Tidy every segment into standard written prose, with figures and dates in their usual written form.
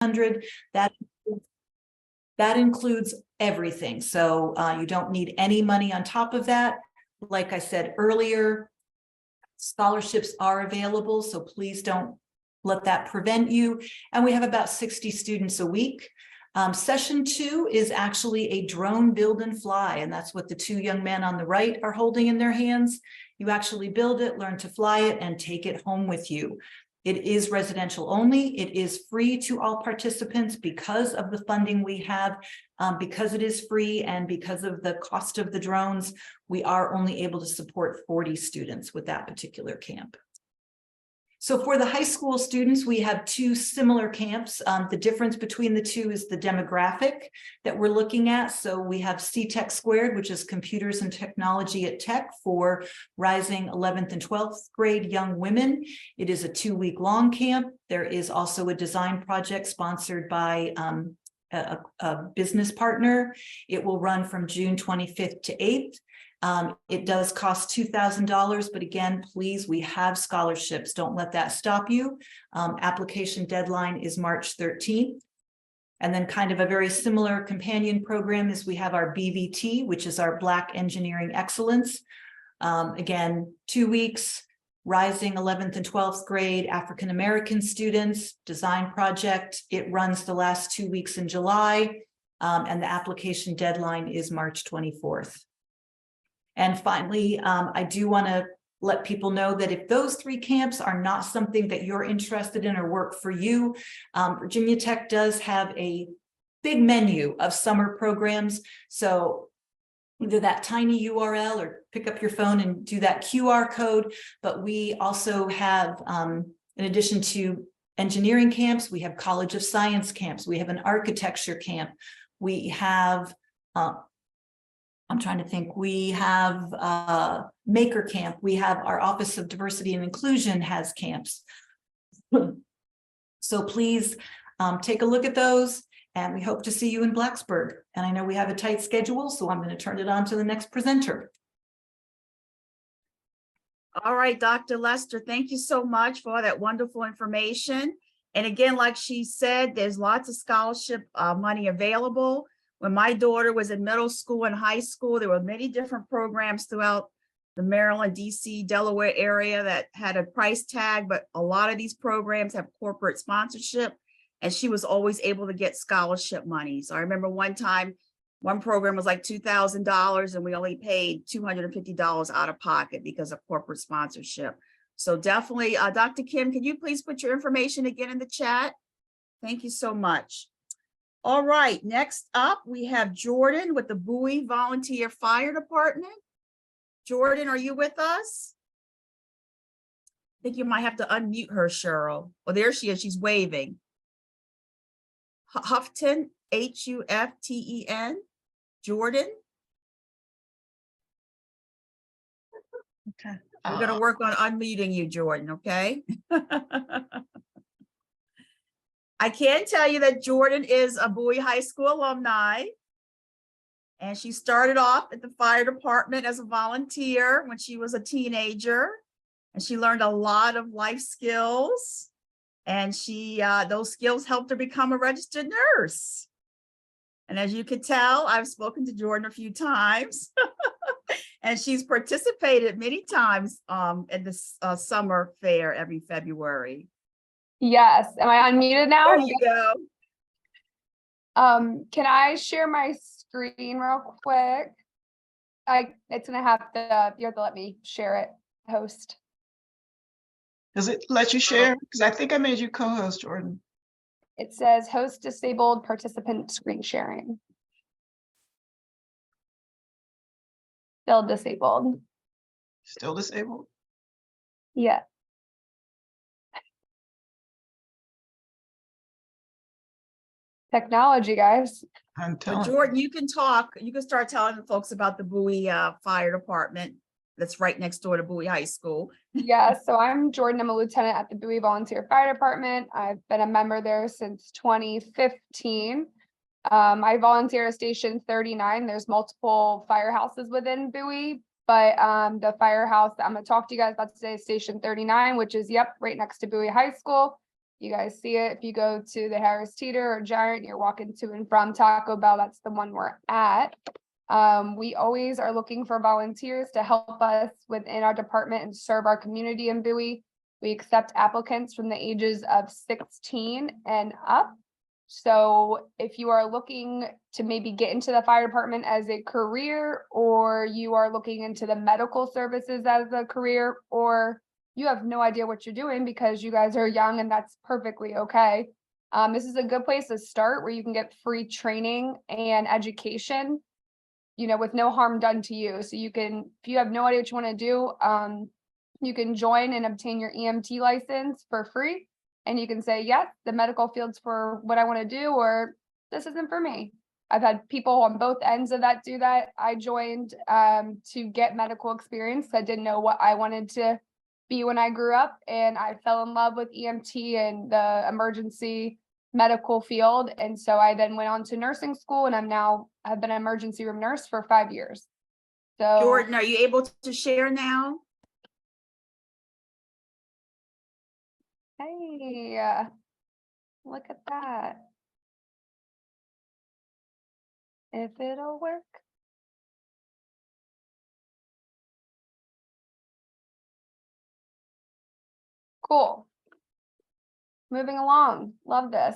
100. That includes everything. So you don't need any money on top of that. Like I said earlier, scholarships are available, so please don't let that prevent you. And we have about 60 students a week. Session 2 is actually a drone build and fly, and that's what the two young men on the right are holding in their hands. You actually build it, learn to fly it, and take it home with you. It is residential only. It is free to all participants because of the funding we have. Because it is free and because of the cost of the drones, we are only able to support 40 students with that particular camp. So for the high school students, we have two similar camps. The difference between the two is the demographic that we're looking at. So we have C-Tech Squared, which is computers and technology at Tech for rising 11th and 12th grade young women. It is a 2-week-long camp. There is also a design project sponsored by a business partner. It will run from June 25th to 8th. It does cost $2,000, but again, please, we have scholarships. Don't let that stop you. Application deadline is March 13th. And then kind of a very similar companion program is we have our BVT, which is our Black Engineering Excellence. Again, 2 weeks, rising 11th and 12th grade African-American students, design project. It runs the last 2 weeks in July, and the application deadline is March 24th. And finally, I do want to let people know that if those 3 camps are not something that you're interested in or work for you, Virginia Tech does have a big menu of summer programs. So either that tiny URL or pick up your phone and do that QR code. But we also have, in addition to engineering camps, we have College of Science camps. We have an architecture camp. We have I'm trying to think. We have Maker Camp. We have our Office of Diversity and Inclusion has camps. So please take a look at those, and we hope to see you in Blacksburg. And I know we have a tight schedule, so I'm going to turn it on to the next presenter. All right, Dr. Lester, thank you so much for all that wonderful information. And again, like she said, there's lots of scholarship money available. When my daughter was in middle school and high school, there were many different programs throughout the Maryland, DC, Delaware area that had a price tag, but a lot of these programs have corporate sponsorship, and she was always able to get scholarship money. So I remember one time, one program was like $2,000 and we only paid $250 out of pocket because of corporate sponsorship. So definitely, Dr. Kim, can you please put your information again in the chat? Thank you so much. All right, next up, we have Jordan with the Bowie Volunteer Fire Department. Jordan, are you with us? I think you might have to unmute her, Cheryl. Oh, there she is, she's waving. Huften, H-U-F-T-E-N, Jordan. Okay. We're gonna work on unmuting you, Jordan, okay? I can tell you that Jordan is a Bowie High School alumni, and she started off at the fire department as a volunteer when she was a teenager, and she learned a lot of life skills, and those skills helped her become a registered nurse. And as you can tell, I've spoken to Jordan a few times, and she's participated many times at this summer fair every February. Yes. Am I unmuted now? There you go. Can I share my screen real quick? It's gonna have to, you have to let me share it, host. Does it let you share? Because I think I made you co-host, Jordan. It says host disabled participant screen sharing. Still disabled. Still disabled? Yeah. Technology, guys. I'm But telling you. Jordan, you can talk. You can start telling the folks about the Bowie Fire Department that's right next door to Bowie High School. Yeah, so I'm Jordan. I'm a lieutenant at the Bowie Volunteer Fire Department. I've been a member there since 2015. I volunteer at Station 39. There's multiple firehouses within Bowie, but the firehouse that I'm going to talk to you guys about today is Station 39, which is, yep, right next to Bowie High School. You guys see it. If you go to the Harris Teeter or Giant, you're walking to and from Taco Bell, that's the one we're at. We always are looking for volunteers to help us within our department and serve our community in Bowie. We accept applicants from the ages of 16 and up. So if you are looking to maybe get into the fire department as a career, or you are looking into the medical services as a career, or you have no idea what you're doing because you guys are young, and that's perfectly okay. This is a good place to start where you can get free training and education, you know, with no harm done to you. So you can, if you have no idea what you want to do, you can join and obtain your EMT license for free. And you can say, yes, the medical field's for what I want to do, or this isn't for me. I've had people on both ends of that do that. I joined to get medical experience. I didn't know what I wanted to be when I grew up, and I fell in love with EMT and the emergency medical field. And so I then went on to nursing school, and I've been an emergency room nurse for 5 years. So Jordan, are you able to share now? hey, look at that. If it'll work. Cool. Moving along, love this.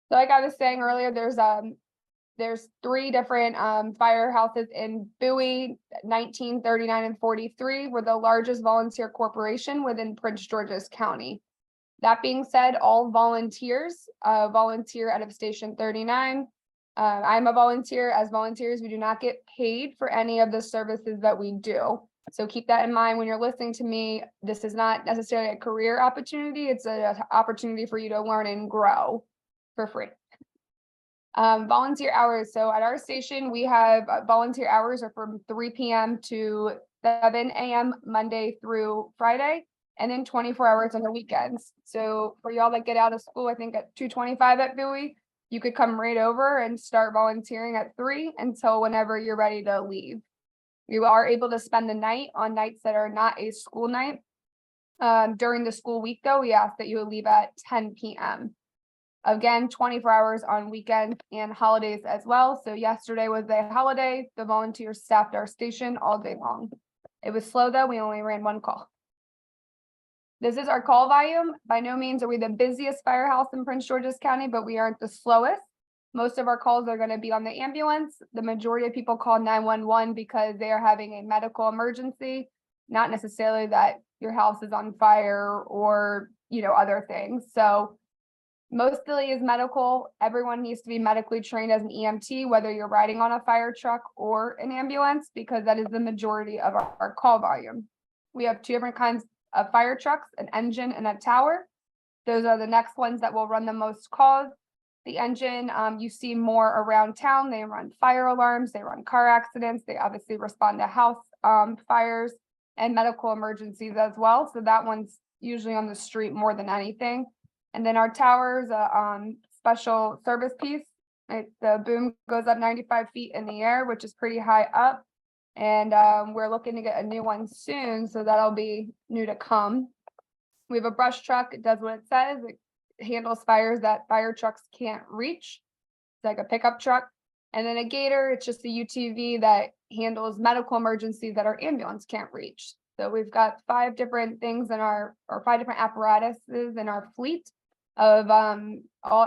So like I was saying earlier, there's 3 different firehouses in Bowie. 19, 39, and 43. We're the largest volunteer corporation within Prince George's County. That being said, all volunteers volunteer out of Station 39. I'm a volunteer. As volunteers, we do not get paid for any of the services that we do. So keep that in mind when you're listening to me. This is not necessarily a career opportunity. It's an opportunity for you to learn and grow for free. Volunteer hours. So at our station, we have volunteer hours are from 3 p.m. to 7 a.m. Monday through Friday, and then 24 hours on the weekends. So for y'all that get out of school, I think at 2:25 at Bowie, you could come right over and start volunteering at 3 until whenever you're ready to leave. You are able to spend the night on nights that are not a school night. During the school week, though, we ask that you leave at 10 p.m. Again, 24 hours on weekends and holidays as well. So yesterday was a holiday. The volunteers staffed our station all day long. It was slow though. We only ran 1 call. This is our call volume. By no means are we the busiest firehouse in Prince George's County, but we aren't the slowest. Most of our calls are going to be on the ambulance. The majority of people call 911 because they are having a medical emergency, not necessarily that your house is on fire or, you know, other things. So mostly is medical. Everyone needs to be medically trained as an EMT, whether you're riding on a fire truck or an ambulance, because that is the majority of our call volume. We have 2 different kinds of fire trucks, an engine and a tower. Those are the next ones that will run the most calls. The engine, you see more around town. They run fire alarms, they run car accidents, they obviously respond to house fires and medical emergencies as well. So that one's usually on the street more than anything. And then our tower's a special service piece. The boom goes up 95 feet in the air, which is pretty high up. And we're looking to get a new one soon, so that'll be new to come. We have a brush truck. It does what it says. It handles fires that fire trucks can't reach. It's like a pickup truck. And then a gator, it's just a UTV that handles medical emergencies that our ambulance can't reach. So we've got 5 different things in or 5 different apparatuses in our fleet of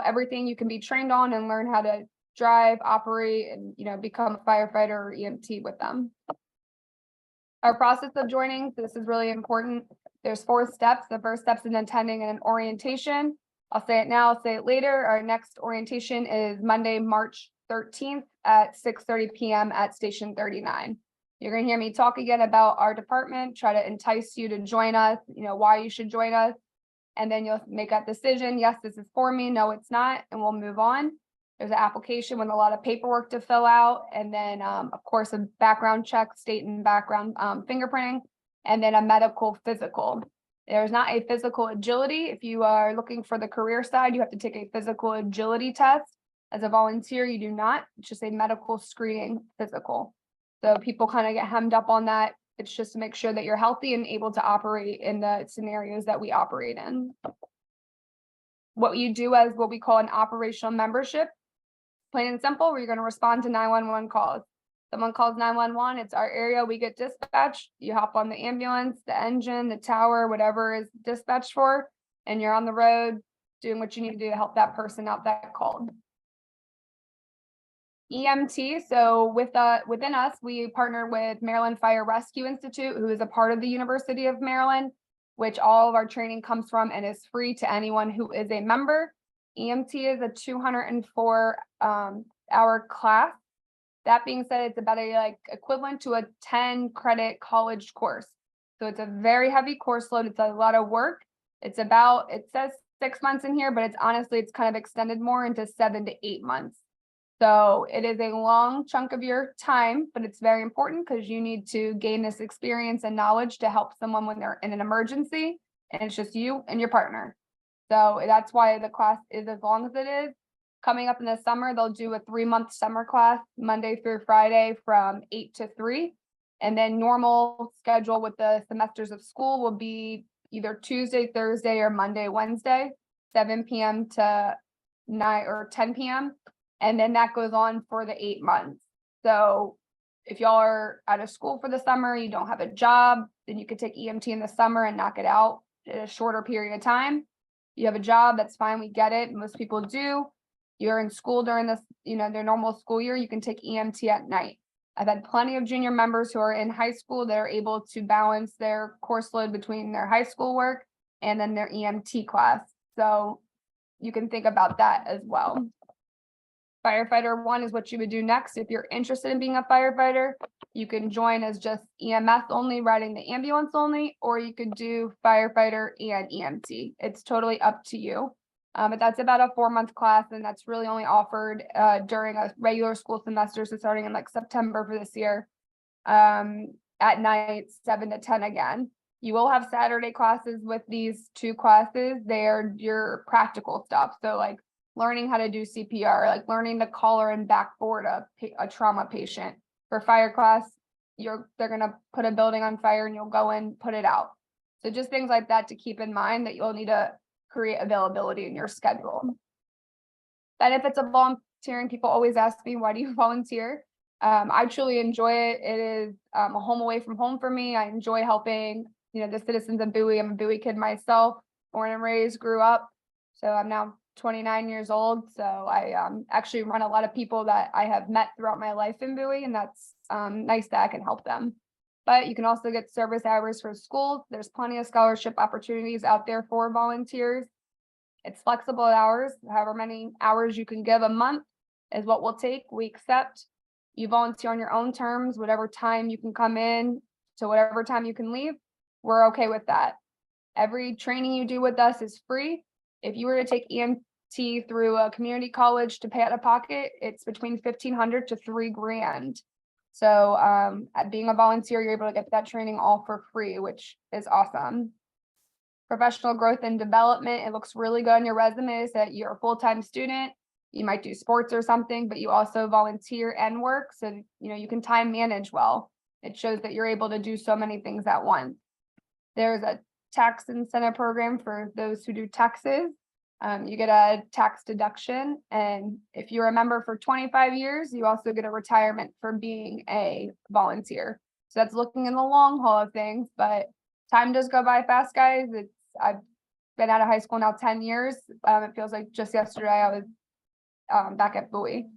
everything you can be trained on and learn how to drive, operate, and, you know, become a firefighter or EMT with them. Our process of joining, this is really important. There's 4 steps. The first step is attending an orientation. I'll say it now, I'll say it later. Our next orientation is Monday, March 13th at 6:30 p.m. at Station 39. You're going to hear me talk again about our department, try to entice you to join us, you know, why you should join us. And then you'll make that decision. Yes, this is for me. No, it's not. And we'll move on. There's an application with a lot of paperwork to fill out. And then, of course, a background check, state and background fingerprinting, and then a medical physical. There's not a physical agility. If you are looking for the career side, you have to take a physical agility test. As a volunteer, you do not. It's just a medical screening physical. So people kind of get hemmed up on that. It's just to make sure that you're healthy and able to operate in the scenarios that we operate in. what you do as what we call an operational membership, plain and simple, where you're going to respond to 911 calls. Someone calls 911, it's our area, we get dispatched, you hop on the ambulance, the engine, the tower, whatever is dispatched for, and you're on the road doing what you need to do to help that person out that called. EMT, so within us, we partner with Maryland Fire Rescue Institute, who is a part of the University of Maryland, which all of our training comes from and is free to anyone who is a member. EMT is a 204 hour class. That being said, it's about a equivalent to a 10 credit college course. So it's a very heavy course load. It's a lot of work. It says 6 months in here, but it's kind of extended more into 7 to 8 months. So it is a long chunk of your time, but it's very important because you need to gain this experience and knowledge to help someone when they're in an emergency, and it's just you and your partner. So that's why the class is as long as it is. Coming up in the summer, they'll do a 3-month summer class, Monday through Friday from 8 to 3. And then normal schedule with the semesters of school will be either Tuesday, Thursday, or Monday, Wednesday, 7 p.m. to 9 or 10 p.m. And then that goes on for the 8 months. So if y'all are out of school for the summer, you don't have a job, then you could take EMT in the summer and knock it out in a shorter period of time. You have a job, that's fine, we get it. Most people do. You're in school during this, their normal school year, you can take EMT at night. I've had plenty of junior members who are in high school that are able to balance their course load between their high school work and then their EMT class. So you can think about that as well. Firefighter 1 is what you would do next. If you're interested in being a firefighter, you can join as just EMS only, riding the ambulance only, or you could do firefighter and EMT. It's totally up to you. But that's about a 4-month class, and that's really only offered during a regular school semester, so starting in September for this year. At night, 7 to 10 again. You will have Saturday classes with these 2 classes. They are your practical stuff. So learning how to do CPR, learning to collar and backboard a trauma patient. For fire class, they're gonna put a building on fire and you'll go in, put it out. So just things like that to keep in mind that you'll need to create availability in your schedule. Benefits of volunteering, people always ask me, why do you volunteer? I truly enjoy it. It is a home away from home for me. I enjoy helping, the citizens of Bowie. I'm a Bowie kid myself, born and raised, grew up. So I'm now 29 years old. So I actually run a lot of people that I have met throughout my life in Bowie, and that's nice that I can help them. But you can also get service hours for schools. There's plenty of scholarship opportunities out there for volunteers. It's flexible hours. However many hours you can give a month is what we'll take. We accept. You volunteer on your own terms, whatever time you can come in to whatever time you can leave. We're okay with that. Every training you do with us is free. If you were to take EMT through a community college to pay out of pocket, it's between $1,500 to $3,000. So being a volunteer, you're able to get that training all for free, which is awesome. Professional growth and development. It looks really good on your resume that you're a full-time student. You might do sports or something, but you also volunteer and work. So, you can time manage well. It shows that you're able to do so many things at once. There's a tax incentive program for those who do taxes. You get a tax deduction, and if you're a member for 25 years, you also get a retirement for being a volunteer. So that's looking in the long haul of things, but time does go by fast, guys. I've been out of high school now 10 years. It feels like just yesterday I was back at Bowie.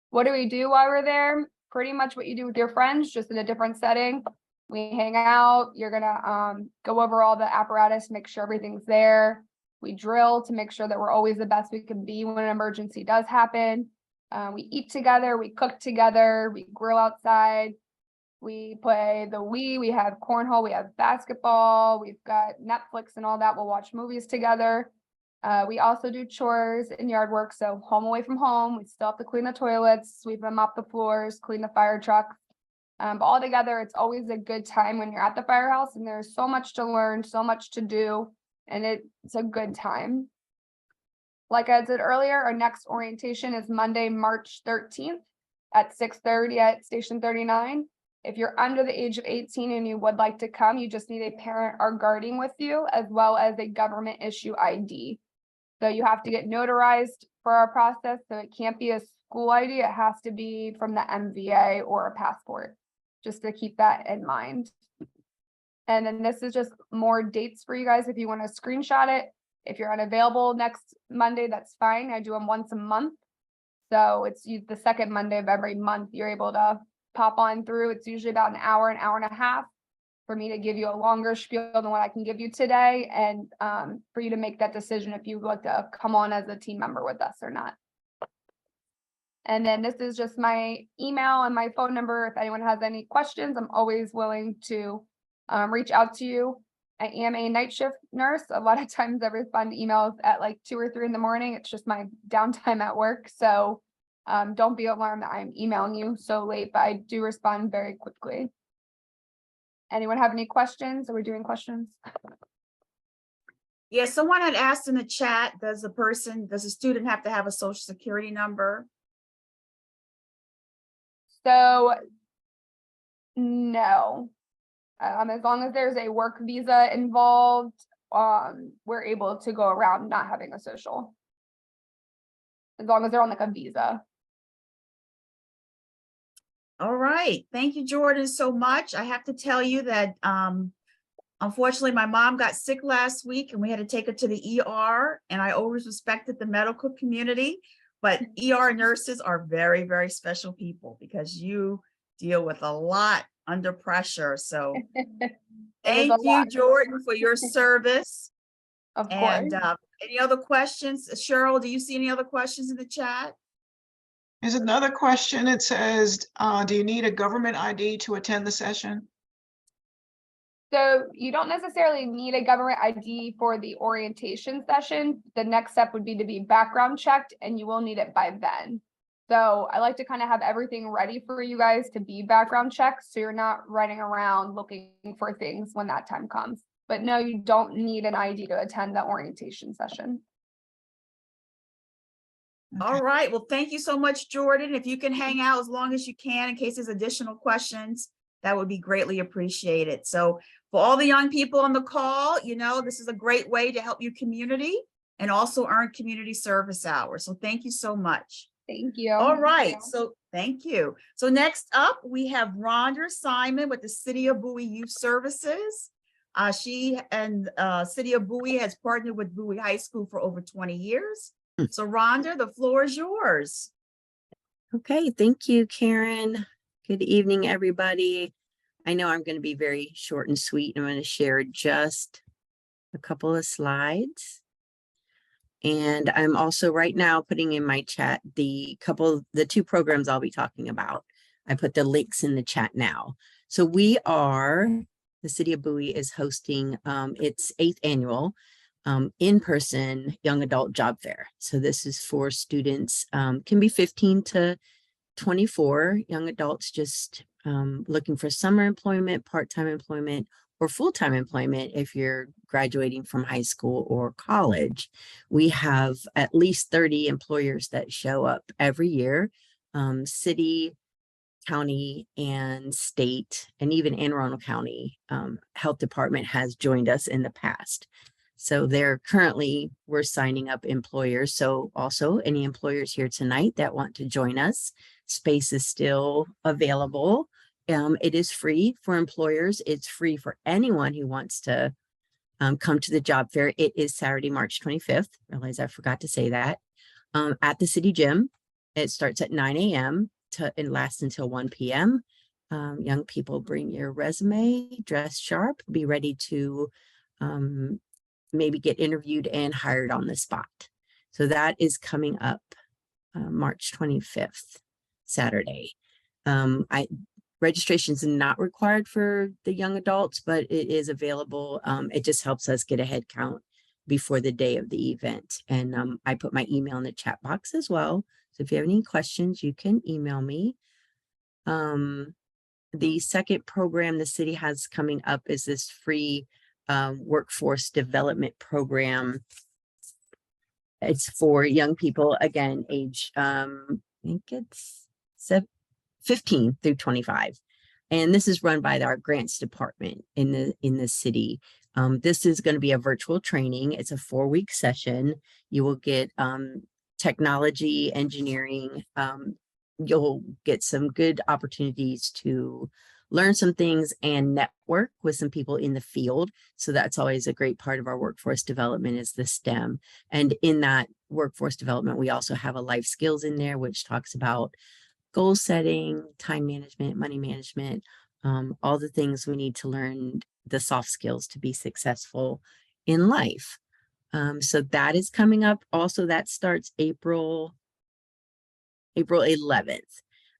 What do we do while we're there? Pretty much what you do with your friends, just in a different setting. We hang out. You're gonna go over all the apparatus, make sure everything's there. We drill to make sure that we're always the best we can be when an emergency does happen. We eat together, we cook together, we grill outside. We play the Wii, we have cornhole, we have basketball, we've got Netflix and all that. We'll watch movies together. We also do chores and yard work. So home away from home, we still have to clean the toilets, sweep and mop the floors, clean the fire truck. But all together, it's always a good time when you're at the firehouse, and there's so much to learn, so much to do, and it's a good time. Like I said earlier, our next orientation is Monday, March 13th at 6:30 at Station 39. If you're under the age of 18 and you would like to come, you just need a parent or guardian with you, as well as a government issue ID. So you have to get notarized for our process, so it can't be a school ID, it has to be from the MVA or a passport, just to keep that in mind. And then this is just more dates for you guys if you want to screenshot it. If you're unavailable next Monday, that's fine. I do them once a month. So it's the second Monday of every month, you're able to pop on through. It's usually about an hour and a half for me to give you a longer spiel than what I can give you today, and for you to make that decision if you would like to come on as a team member with us or not. And then this is just my email and my phone number. If anyone has any questions, I'm always willing to reach out to you. I am a night shift nurse. A lot of times I respond to emails at like 2 or 3 in the morning. It's just my downtime at work. So don't be alarmed that I'm emailing you so late, but I do respond very quickly. Anyone have any questions? Are we doing questions? Yeah, someone had asked in the chat, does a student have to have a social security number? So no. As long as there's a work visa involved, we're able to go around not having a social. As long as they're on like a visa. All right, thank you, Jordan, so much. I have to tell you that unfortunately, my mom got sick last week and we had to take her to the ER, and I always respected the medical community, but ER nurses are very, very special people because you deal with a lot under pressure. So thank you, Jordan, for your service. Of course. And any other questions? Cheryl, do you see any other questions in the chat? There's another question. It says, do you need a government ID to attend the session? So you don't necessarily need a government ID for the orientation session. The next step would be to be background checked, and you will need it by then. So I like to kind of have everything ready for you guys to be background checked, so you're not running around looking for things when that time comes. But no, you don't need an ID to attend the orientation session. All right, well, thank you so much, Jordan. If you can hang out as long as you can in case there's additional questions, that would be greatly appreciated. So for all the young people on the call, you know, this is a great way to help your community and also earn community service hours. So thank you so much. Thank you. All right, so thank you. So next up, we have Rhonda Simon with the City of Bowie Youth Services. She and City of Bowie has partnered with Bowie High School for over 20 years. So Rhonda, the floor is yours. Okay, thank you, Karen. Good evening, everybody. I know I'm going to be very short and sweet. I'm going to share just a couple of slides. And I'm also right now putting in my chat the 2 programs I'll be talking about. I put the links in the chat now. So the City of Bowie is hosting its 8th annual in-person young adult job fair. So this is for students, can be 15 to 24 young adults just looking for summer employment, part-time employment, or full-time employment if you're graduating from high school or college. We have at least 30 employers that show up every year, city, county, and state, and even Anne Arundel County Health Department has joined us in the past. So we're signing up employers. So also any employers here tonight that want to join us, space is still available. It is free for employers. It's free for anyone who wants to come to the job fair. It is Saturday, March 25th. Realize I forgot to say that. At the city gym. It starts at 9 a.m. and lasts until 1 p.m. Young people, bring your resume, dress sharp, be ready to maybe get interviewed and hired on the spot. So that is coming up March 25th, Saturday. Registration is not required for the young adults, but it is available. It just helps us get a head count before the day of the event. And I put my email in the chat box as well. So if you have any questions, you can email me. The second program the city has coming up is this free workforce development program. It's for young people, again, age, I think it's 15 through 25. And this is run by our grants department in the city. This is going to be a virtual training. It's a 4-week session. You will get technology, engineering. You'll get some good opportunities to learn some things and network with some people in the field. So that's always a great part of our workforce development is the STEM. And in that workforce development, we also have a life skills in there, which talks about goal setting, time management, money management, all the things we need to learn, the soft skills to be successful in life. So that is coming up. Also, that starts April 11th.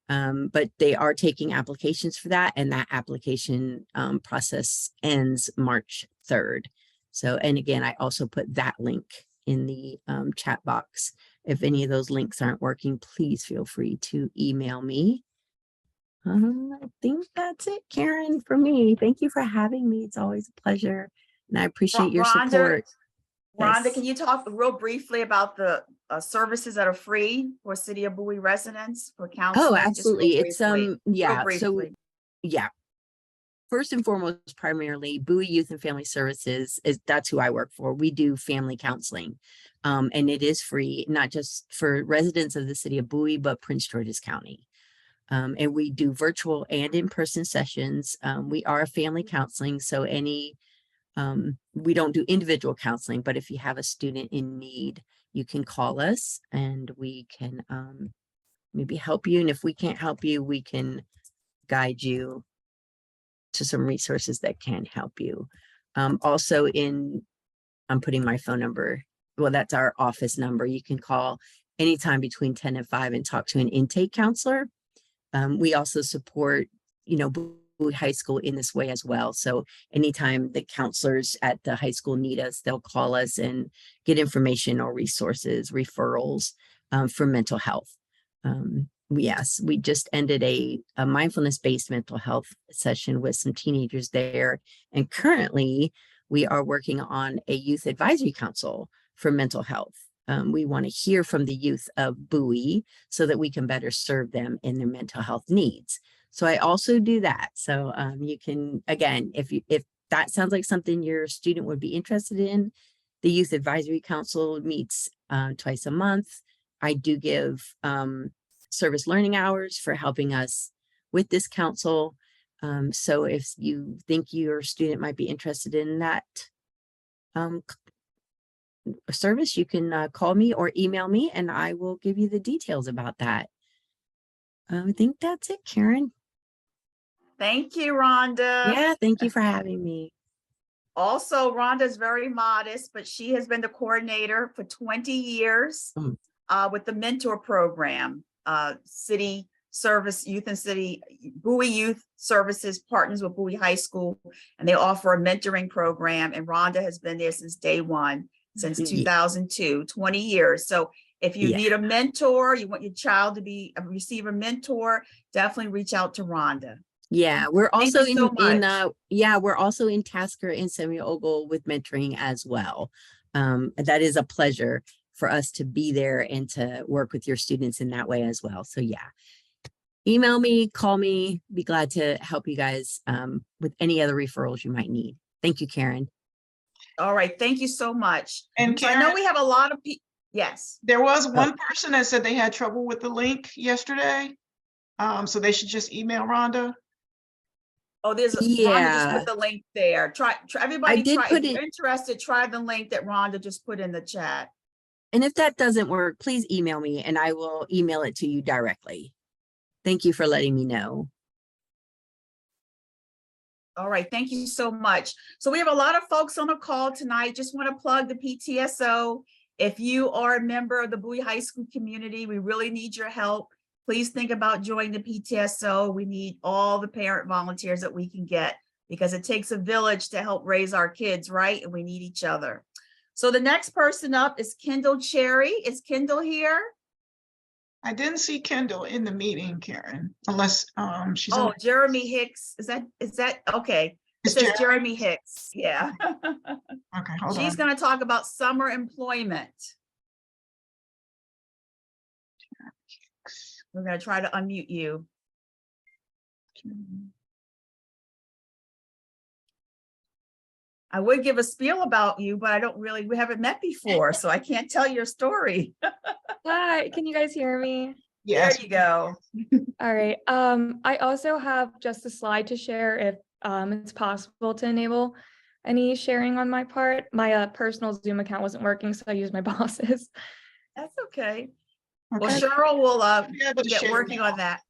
But they are taking applications for that, and that application process ends March 3rd. So, and again, I also put that link in the chat box. If any of those links aren't working, please feel free to email me. I think that's it, Karen, for me. Thank you for having me. It's always a pleasure, and I appreciate your Rhonda, support. Rhonda, Yes. can you talk real briefly about the services that are free for City of Bowie residents for counseling? Oh, Just real absolutely. It's briefly, real yeah. So briefly. yeah. First and foremost, primarily Bowie Youth and Family Services that's who I work for. We do family counseling. And it is free, not just for residents of the city of Bowie, but Prince George's County. And we do virtual and in-person sessions. We are a family counseling, so we don't do individual counseling, but if you have a student in need, you can call us and we can maybe help you. And if we can't help you, we can guide you to some resources that can help you. Also I'm putting my phone number. Well, that's our office number. You can call anytime between 10 and 5 and talk to an intake counselor. We also support, Bowie High School in this way as well. So anytime the counselors at the high school need us, they'll call us and get information or resources, referrals for mental health. Yes, we just ended a mindfulness-based mental health session with some teenagers there. And currently we are working on a youth advisory council for mental health. We want to hear from the youth of Bowie so that we can better serve them in their mental health needs. So I also do that. So you can, again, if that sounds like something your student would be interested in, the Youth Advisory Council meets twice a month. I do give service learning hours for helping us with this council. So if you think your student might be interested in that service, you can call me or email me and I will give you the details about that. I think that's it, Karen. Thank you, Rhonda. Yeah, thank you for having me. Also, Rhonda's very modest, but she has been the coordinator for 20 years with the mentor program. City Service Youth and City Bowie Youth Services partners with Bowie High School, and they offer a mentoring program. And Rhonda has been there since day one, since 2002, 20 years. So if you need a mentor, you want your child to receive a mentor, definitely reach out to Rhonda. Yeah, we're also we're also in Tasker and Semiogle with mentoring as well. That is a pleasure for us to be there and to work with your students in that way as well. So yeah, email me, call me, be glad to help you guys with any other referrals you might need. Thank you, Karen. All right, thank you so much. And So I know we have a lot of people. Yes. There was one person that said they had trouble with the link yesterday. So they should just email Rhonda. Oh, there's Rhonda just put the link there. Try everybody. If you're interested, try the link that Rhonda just put in the chat. And if that doesn't work, please email me and I will email it to you directly. Thank you for letting me know. All right, thank you so much. So we have a lot of folks on the call tonight. Just want to plug the PTSO. If you are a member of the Bowie High School community, we really need your help. Please think about joining the PTSO. We need all the parent volunteers that we can get because it takes a village to help raise our kids, right? And we need each other. So the next person up is Kendall Cherry. Is Kendall here? I didn't see Kendall in the meeting, Karen, unless she's. Oh, Jeremy Hicks. Is that okay? It says Jeremy Hicks. Yeah. Okay, hold on. She's going to talk about summer employment. We're going to try to unmute you. I would give a spiel about you, but we haven't met before, so I can't tell your story. Hi, can you guys hear me? There Yes. you go. All right. I also have just a slide to share if it's possible to enable any sharing on my part. My personal Zoom account wasn't working, so I used my boss's. That's okay. Well, Okay. Cheryl will Be able to get share working now. on that.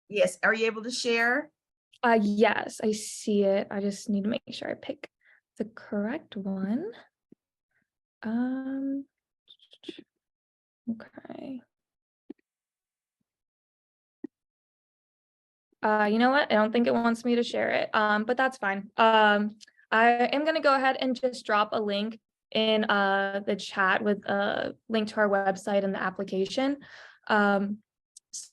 Yes, are you able to share? Yes, I see it. I just need to make sure I pick the correct one. Okay. You know what? I don't think it wants me to share it, but that's fine. I am going to go ahead and just drop a link in the chat with a link to our website and the application.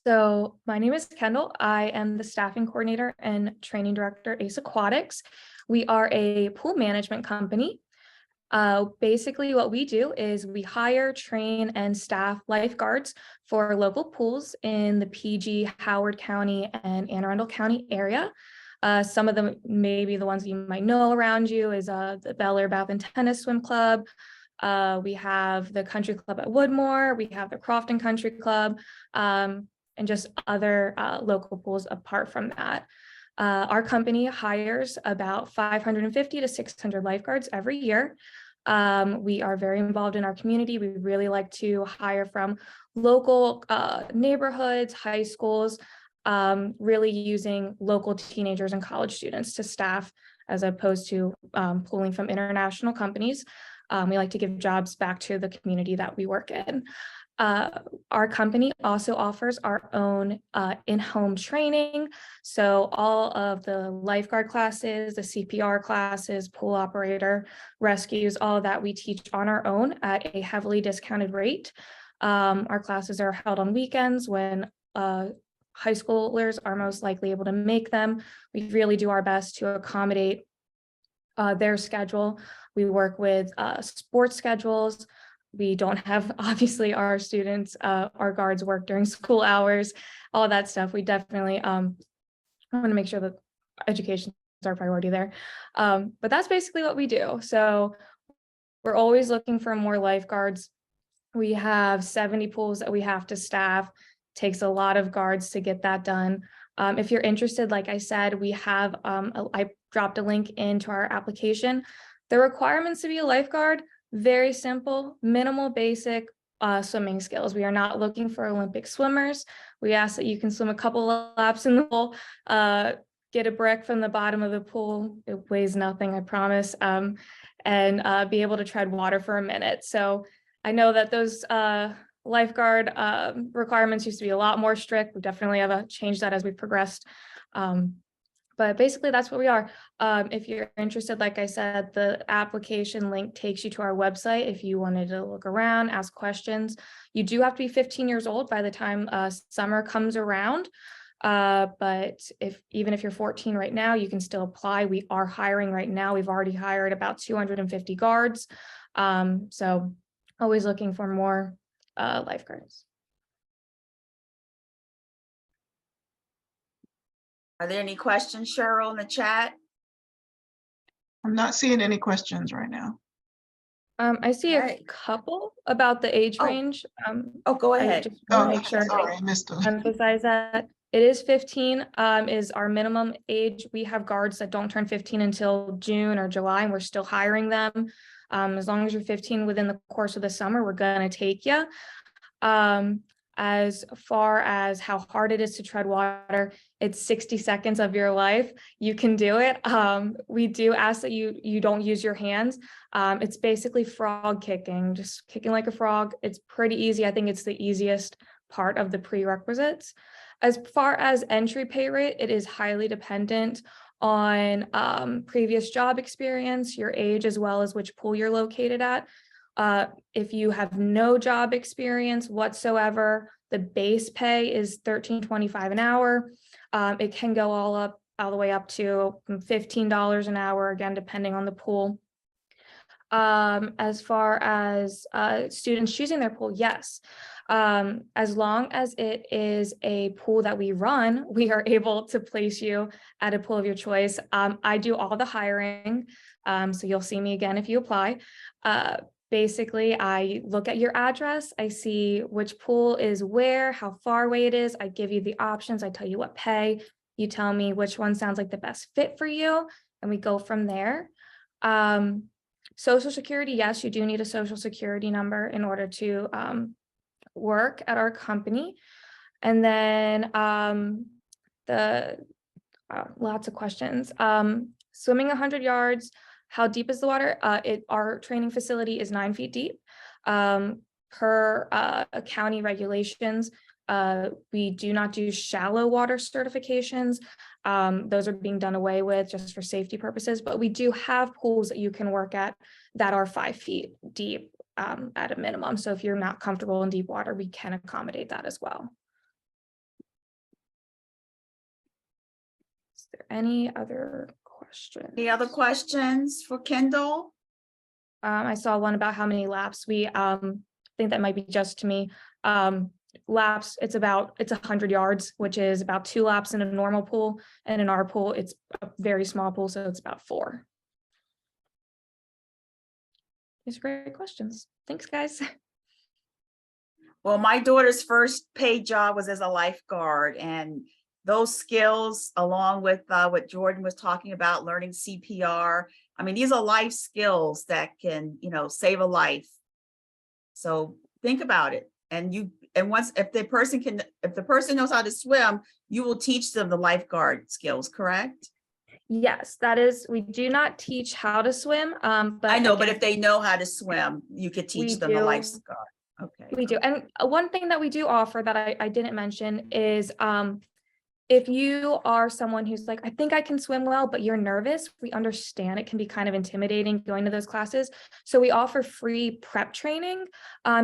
So my name is Kendall. I am the staffing coordinator and training director at Ace Aquatics. We are a pool management company. Basically what we do is we hire, train, and staff lifeguards for local pools in the PG, Howard County, and Anne Arundel County area. Some of them, maybe the ones you might know around you, is the Bel Air Bath and Tennis Swim Club. We have the Country Club at Woodmore. We have the Crofton Country Club, and just other local pools apart from that. Our company hires about 550 to 600 lifeguards every year. We are very involved in our community. We really like to hire from local neighborhoods, high schools, really using local teenagers and college students to staff as opposed to pulling from international companies. We like to give jobs back to the community that we work in. Our company also offers our own in-home training. So all of the lifeguard classes, the CPR classes, pool operator, rescues, all of that we teach on our own at a heavily discounted rate. Our classes are held on weekends when high schoolers are most likely able to make them. We really do our best to accommodate their schedule. We work with sports schedules. We don't have, obviously, our students, our guards work during school hours, all that stuff. We definitely want to make sure that education is our priority there. But that's basically what we do. So we're always looking for more lifeguards. We have 70 pools that we have to staff. Takes a lot of guards to get that done. If you're interested, like I said, we have, I dropped a link into our application. The requirements to be a lifeguard, very simple, minimal, basic swimming skills. We are not looking for Olympic swimmers. We ask that you can swim a couple of laps in the pool, get a brick from the bottom of the pool. It weighs nothing, I promise, and be able to tread water for a minute. So I know that those lifeguard requirements used to be a lot more strict. We definitely have changed that as we progressed. But basically that's what we are. If you're interested, like I said, the application link takes you to our website. If you wanted to look around, ask questions, you do have to be 15 years old by the time summer comes around. But even if you're 14 right now, you can still apply. We are hiring right now. We've already hired about 250 guards. So always looking for more lifeguards. Are there any questions, Cheryl, in the chat? I'm not seeing any questions right now. I see a Right. couple about the age Oh. range. Oh, go I ahead. just want Oh, to make sure sorry, I missed I it. emphasize that it is 15 is our minimum age. We have guards that don't turn 15 until June or July, and we're still hiring them. As long as you're 15 within the course of the summer, we're going to take you. As far as how hard it is to tread water, it's 60 seconds of your life. You can do it. We do ask that you don't use your hands. It's basically frog kicking, just kicking like a frog. It's pretty easy. I think it's the easiest part of the prerequisites. As far as entry pay rate, it is highly dependent on previous job experience, your age, as well as which pool you're located at. If you have no job experience whatsoever, the base pay is $13.25 an hour. It can go all the way up to $15 an hour, again, depending on the pool. As far as students choosing their pool, yes. As long as it is a pool that we run, we are able to place you at a pool of your choice. I do all the hiring, so you'll see me again if you apply. Basically, I look at your address, I see which pool is where, how far away it is. I give you the options, I tell you what pay, you tell me which one sounds like the best fit for you, and we go from there. Social Security, yes, you do need a Social Security number in order to work at our company. And then lots of questions. Swimming 100 yards. How deep is the water? Our training facility is 9 feet deep. Per county regulations, we do not do shallow water certifications. Those are being done away with just for safety purposes, but we do have pools that you can work at that are 5 feet deep at a minimum. So if you're not comfortable in deep water, we can accommodate that as well. Is there any other questions? Any other questions for Kendall? I saw one about how many laps. We think that might be just to me. Laps, it's 100 yards, which is about 2 laps in a normal pool. And in our pool, it's a very small pool, so it's about 4. These are great questions. Thanks, guys. Well, my daughter's first paid job was as a lifeguard, and those skills, along with what Jordan was talking about, learning CPR. I mean, these are life skills that can, save a life. So think about it. And if the person knows how to swim, you will teach them the lifeguard skills, correct? Yes, that is, we do not teach how to swim. But I know, but again, if they know how to swim, you could teach them the do. lifeguard. Okay. We do. And one thing that we do offer that I didn't mention is if you are someone who's like, I think I can swim well, but you're nervous, we understand it can be kind of intimidating going to those classes. So we offer free prep training.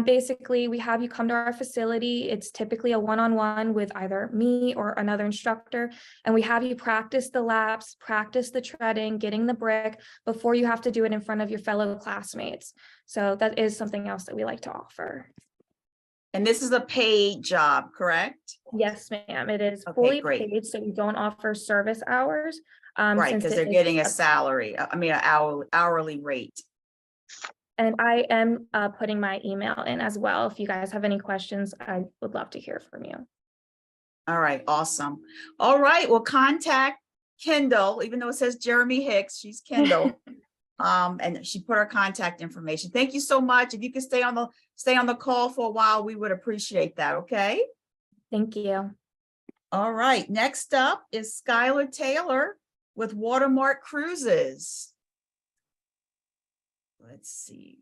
Basically, we have you come to our facility. It's typically a one-on-one with either me or another instructor. And we have you practice the laps, practice the treading, getting the brick before you have to do it in front of your fellow classmates. So that is something else that we like to offer. And this is a paid job, correct? Yes, ma'am. It is Okay, fully great. paid, so we don't offer service hours. Right, since because it they're is getting a salary, an hourly rate. And I am putting my email in as well. If you guys have any questions, I would love to hear from you. All right, awesome. All right, well, contact Kendall, even though it says Jeremy Hicks, she's Kendall. And she put her contact information. Thank you so much. If you could stay on the call for a while, we would appreciate that, okay? Thank you. All right, next up is Skylar Taylor with Watermark Cruises. Let's see.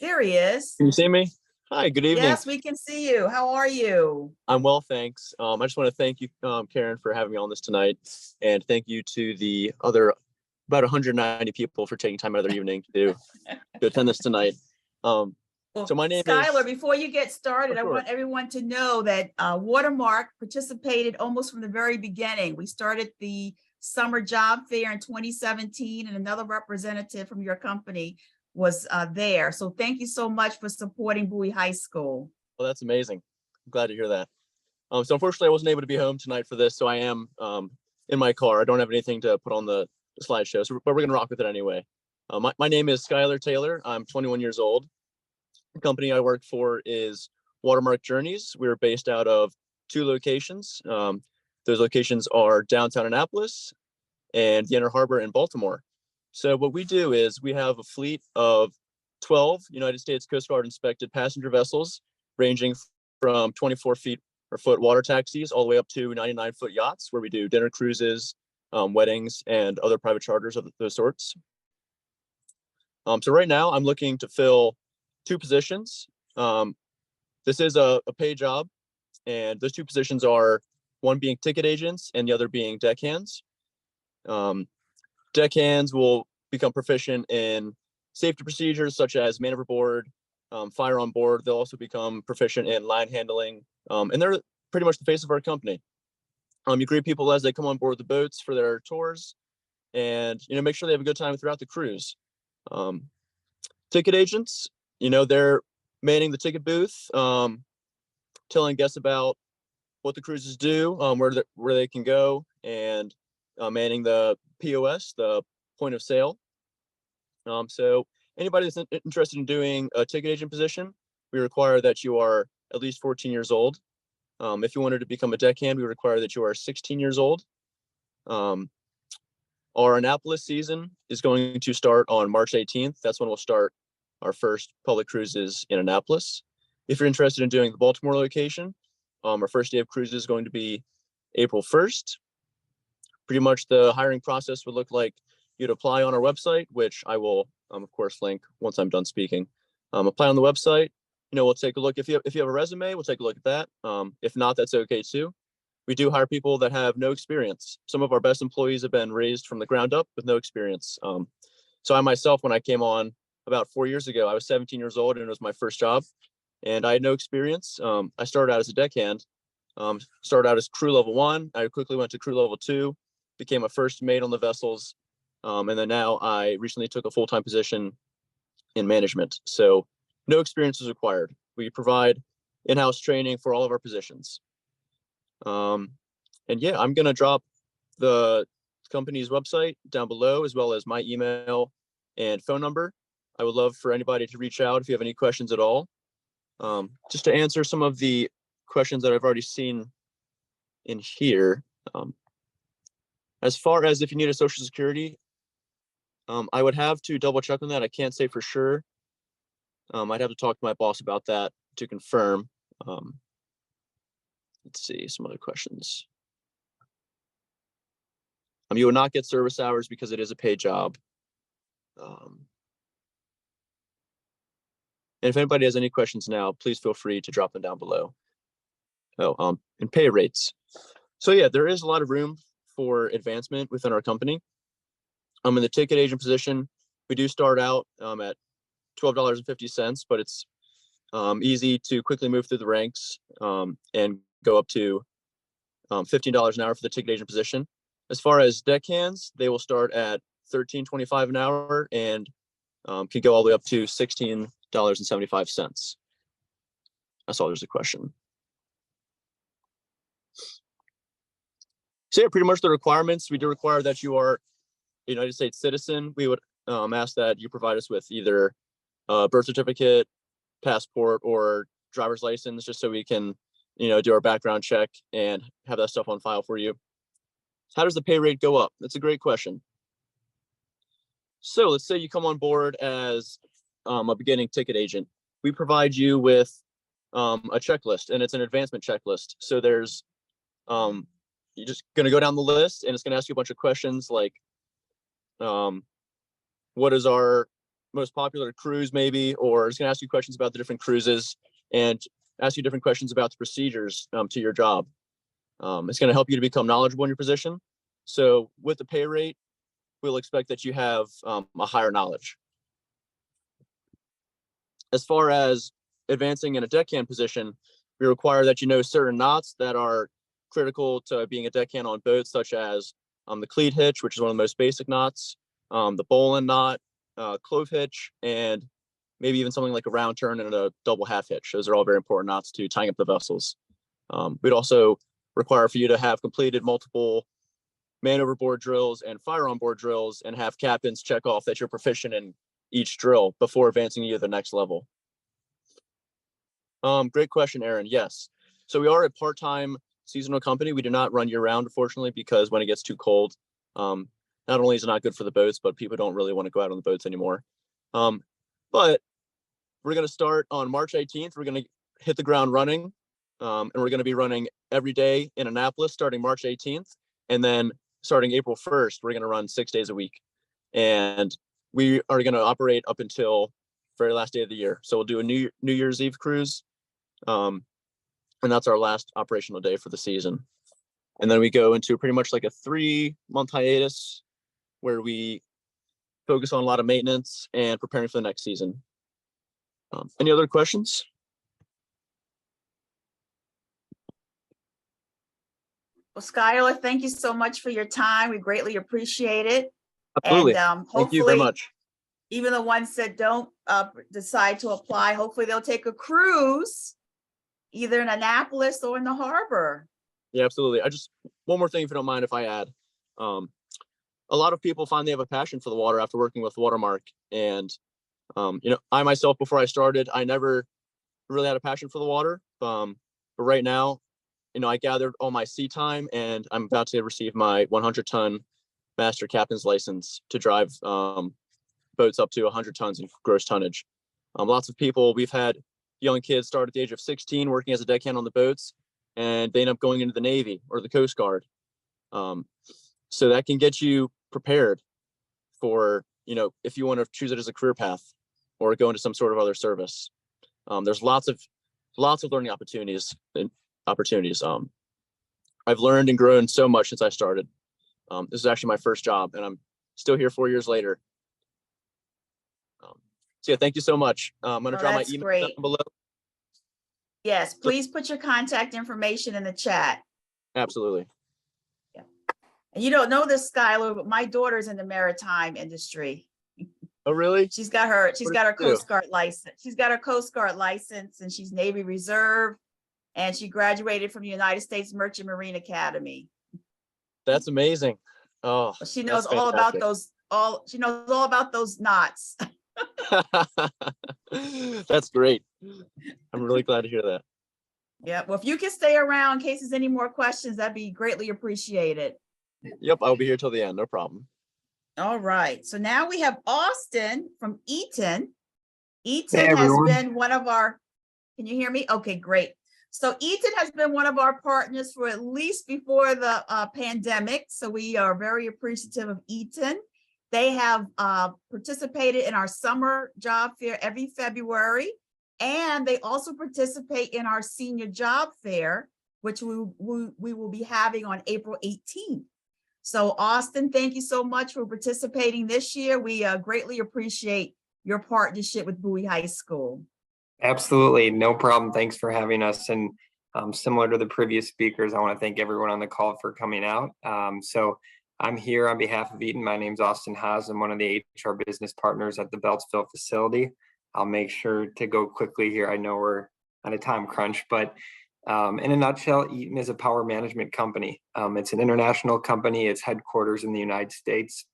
There he is. Can you see me? Hi, good evening. Yes, we can see you. How are you? I'm well, thanks. I just want to thank you, Karen, for having me on this tonight. And thank you to the other about 190 people for taking time out of their evening to attend this tonight. Well, so my name Skylar, is... before you get started, Oh, sure. I want everyone to know that Watermark participated almost from the very beginning. We started the summer job fair in 2017, and another representative from your company was there. So thank you so much for supporting Bowie High School. Well, that's amazing. I'm glad to hear that. So unfortunately, I wasn't able to be home tonight for this, so I am in my car. I don't have anything to put on the slideshow, but we're going to rock with it anyway. My name is Skylar Taylor. I'm 21 years old. The company I work for is Watermark Journeys. We're based out of 2 locations. Those locations are downtown Annapolis and the Inner Harbor in Baltimore. So what we do is we have a fleet of 12 United States Coast Guard inspected passenger vessels, ranging from 24-foot water taxis all the way up to 99-foot yachts, where we do dinner cruises, weddings, and other private charters of those sorts. So right now I'm looking to fill 2 positions. This is a paid job, and those 2 positions are one being ticket agents and the other being deckhands. Deckhands will become proficient in safety procedures such as man overboard, fire on board. They'll also become proficient in line handling, and they're pretty much the face of our company. You greet people as they come on board the boats for their tours, and make sure they have a good time throughout the cruise. Ticket agents, they're manning the ticket booth, telling guests about what the cruises do, where they can go, and manning the POS, the point of sale. So anybody that's interested in doing a ticket agent position, we require that you are at least 14 years old. If you wanted to become a deckhand, we require that you are 16 years old. Our Annapolis season is going to start on March 18th. That's when we'll start our first public cruises in Annapolis. If you're interested in doing the Baltimore location, our first day of cruises is going to be April 1st. Pretty much the hiring process would look like you'd apply on our website, which I will, of course, link once I'm done speaking. Apply on the website. We'll take a look. If you have a resume, we'll take a look at that. If not, that's okay too. We do hire people that have no experience. Some of our best employees have been raised from the ground up with no experience. So I myself, when I came on about 4 years ago, I was 17 years old and it was my first job and I had no experience. I started out as a deckhand, started out as crew level 1. I quickly went to crew level 2, became a first mate on the vessels. And then now I recently took a full-time position in management. So no experience is required. We provide in-house training for all of our positions. And yeah, I'm going to drop the company's website down below, as well as my email and phone number. I would love for anybody to reach out if you have any questions at all. Just to answer some of the questions that I've already seen in here. As far as if you need a social security, I would have to double check on that. I can't say for sure. I'd have to talk to my boss about that to confirm. Let's see some other questions. You will not get service hours because it is a paid job. And if anybody has any questions now, please feel free to drop them down below. And pay rates. So yeah, there is a lot of room for advancement within our company. In the ticket agent position, we do start out at $12.50, but it's easy to quickly move through the ranks and go up to $15 an hour for the ticket agent position. As far as deckhands, they will start at $13.25 an hour and can go all the way up to $16.75. That's all. There's a question. So yeah, pretty much the requirements. We do require that you are a United States citizen. We would ask that you provide us with either a birth certificate, passport, or driver's license, just so we can, do our background check and have that stuff on file for you. How does the pay rate go up? That's a great question. So let's say you come on board as a beginning ticket agent. We provide you with a checklist, and it's an advancement checklist. So there's, you're just going to go down the list, and it's going to ask you a bunch of questions like, what is our most popular cruise maybe, or it's going to ask you questions about the different cruises and ask you different questions about the procedures to your job. It's going to help you to become knowledgeable in your position. So with the pay rate, we'll expect that you have a higher knowledge. As far as advancing in a deckhand position, we require that you know certain knots that are critical to being a deckhand on boats, such as the cleat hitch, which is one of the most basic knots, the bowline knot, clove hitch, and maybe even something like a round turn and a double half hitch. Those are all very important knots to tying up the vessels. We'd also require for you to have completed multiple man overboard drills and fire on board drills and have captains check off that you're proficient in each drill before advancing you to the next level. Great question, Aaron. Yes. So we are a part-time seasonal company. We do not run year round, unfortunately, because when it gets too cold, not only is it not good for the boats, but people don't really want to go out on the boats anymore. But we're going to start on March 18th. We're going to hit the ground running, and we're going to be running every day in Annapolis starting March 18th. And then starting April 1st, we're going to run 6 days a week. And we are going to operate up until very last day of the year. So we'll do a New Year's Eve cruise. And that's our last operational day for the season. And then we go into pretty much like a 3-month hiatus where we focus on a lot of maintenance and preparing for the next season. Any other questions? Well, Skylar, thank you so much for your time. We greatly appreciate it. Absolutely. And Thank you very hopefully, much. even the ones that don't decide to apply, hopefully they'll take a cruise, either in Annapolis or in the harbor. Yeah, absolutely. One more thing, if you don't mind, if I add, a lot of people find they have a passion for the water after working with Watermark. And, I myself, before I started, I never really had a passion for the water. But right now, I gathered all my sea time, and I'm about to receive my 100-ton master captain's license to drive boats up to 100 tons in gross tonnage. Lots of people, we've had young kids start at the age of 16 working as a deckhand on the boats, and they end up going into the Navy or the Coast Guard. So that can get you prepared for, if you want to choose it as a career path or go into some sort of other service. There's lots of learning opportunities. I've learned and grown so much since I started. This is actually my first job, and I'm still here 4 years later. So yeah, thank you so much. I'm going to drop my That's email great. down below. Yes, please put your contact information in the chat. Absolutely. And you don't know this, Skylar, but my daughter's in the maritime industry. Oh, really? She's got her does she Coast Guard license. She's got her Coast Guard license, and she's Navy Reserve. And she graduated from the United States Merchant Marine Academy. That's amazing. Oh, She knows that's all about fantastic. she knows all about those knots. That's great. I'm really glad to hear that. Yeah, well, if you can stay around in case there's any more questions, that'd be greatly appreciated. Yep, I'll be here till the end. No problem. All right, so now we have Austin from Eaton. Eaton Hey, has everyone. been one of our, can you hear me? Okay, great. So Eaton has been one of our partners for at least before the pandemic. So we are very appreciative of Eaton. They have participated in our summer job fair every February, and they also participate in our senior job fair, which we will be having on April 18th. So Austin, thank you so much for participating this year. We greatly appreciate your partnership with Bowie High School. Absolutely, no problem. Thanks for having us. And similar to the previous speakers, I want to thank everyone on the call for coming out. So I'm here on behalf of Eaton. My name's Austin Haas. I'm one of the HR business partners at the Beltsville facility. I'll make sure to go quickly here. I know we're on a time crunch, but in a nutshell, Eaton is a power management company. It's an international company. Its headquarters in the United States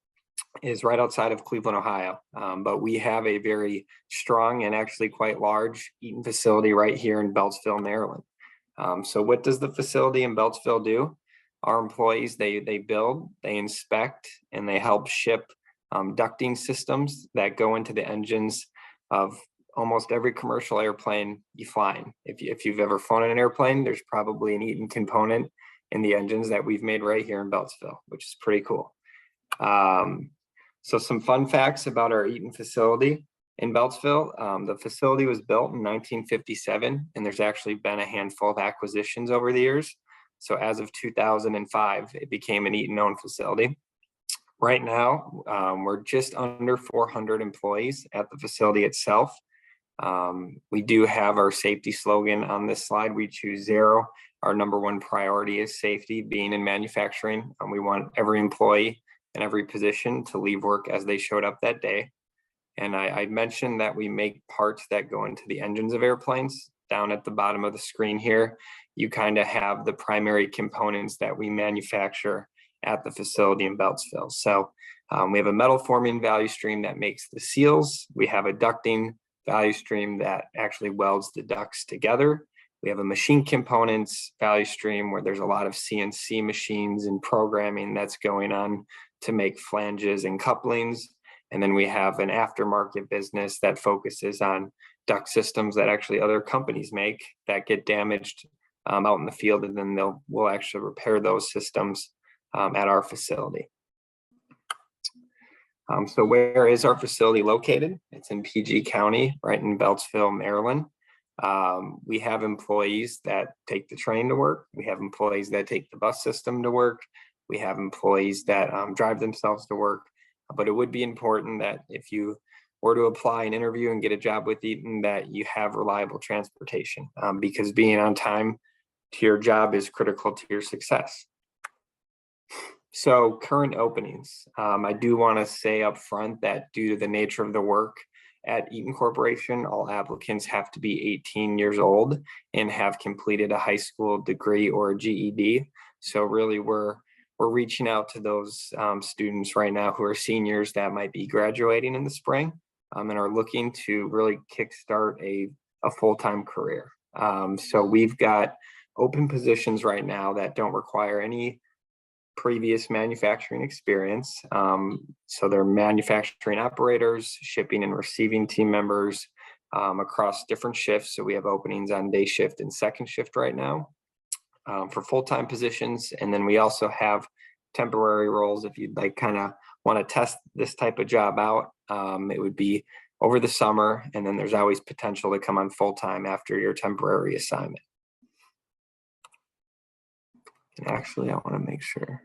is right outside of Cleveland, Ohio. But we have a very strong and actually quite large Eaton facility right here in Beltsville, Maryland. So what does the facility in Beltsville do? Our employees, they build, they inspect, and they help ship ducting systems that go into the engines of almost every commercial airplane you fly in. If you've ever flown in an airplane, there's probably an Eaton component in the engines that we've made right here in Beltsville, which is pretty cool. So some fun facts about our Eaton facility in Beltsville. The facility was built in 1957, and there's actually been a handful of acquisitions over the years. So as of 2005, it became an Eaton-owned facility. Right now, we're just under 400 employees at the facility itself. We do have our safety slogan on this slide. We choose zero. Our number one priority is safety. Being in manufacturing, we want every employee in every position to leave work as they showed up that day. And I mentioned that we make parts that go into the engines of airplanes. Down at the bottom of the screen here, you kind of have the primary components that we manufacture at the facility in Beltsville. So we have a metal forming value stream that makes the seals. We have a ducting value stream that actually welds the ducts together. We have a machine components value stream where there's a lot of CNC machines and programming that's going on to make flanges and couplings. And then we have an aftermarket business that focuses on duct systems that actually other companies make that get damaged out in the field, and then we'll actually repair those systems at our facility. So where is our facility located? It's in PG County, right in Beltsville, Maryland. We have employees that take the train to work. We have employees that take the bus system to work. We have employees that drive themselves to work. But it would be important that if you were to apply an interview and get a job with Eaton, that you have reliable transportation, because being on time to your job is critical to your success. So current openings, I do want to say up front that due to the nature of the work at Eaton Corporation, all applicants have to be 18 years old and have completed a high school degree or a GED. So really we're reaching out to those students right now who are seniors that might be graduating in the spring and are looking to really kickstart a full-time career. So we've got open positions right now that don't require any previous manufacturing experience. So they're manufacturing operators, shipping and receiving team members across different shifts. So we have openings on day shift and second shift right now for full-time positions. And then we also have temporary roles if you'd like kind of want to test this type of job out. It would be over the summer, and then there's always potential to come on full-time after your temporary assignment. And actually, I want to make sure.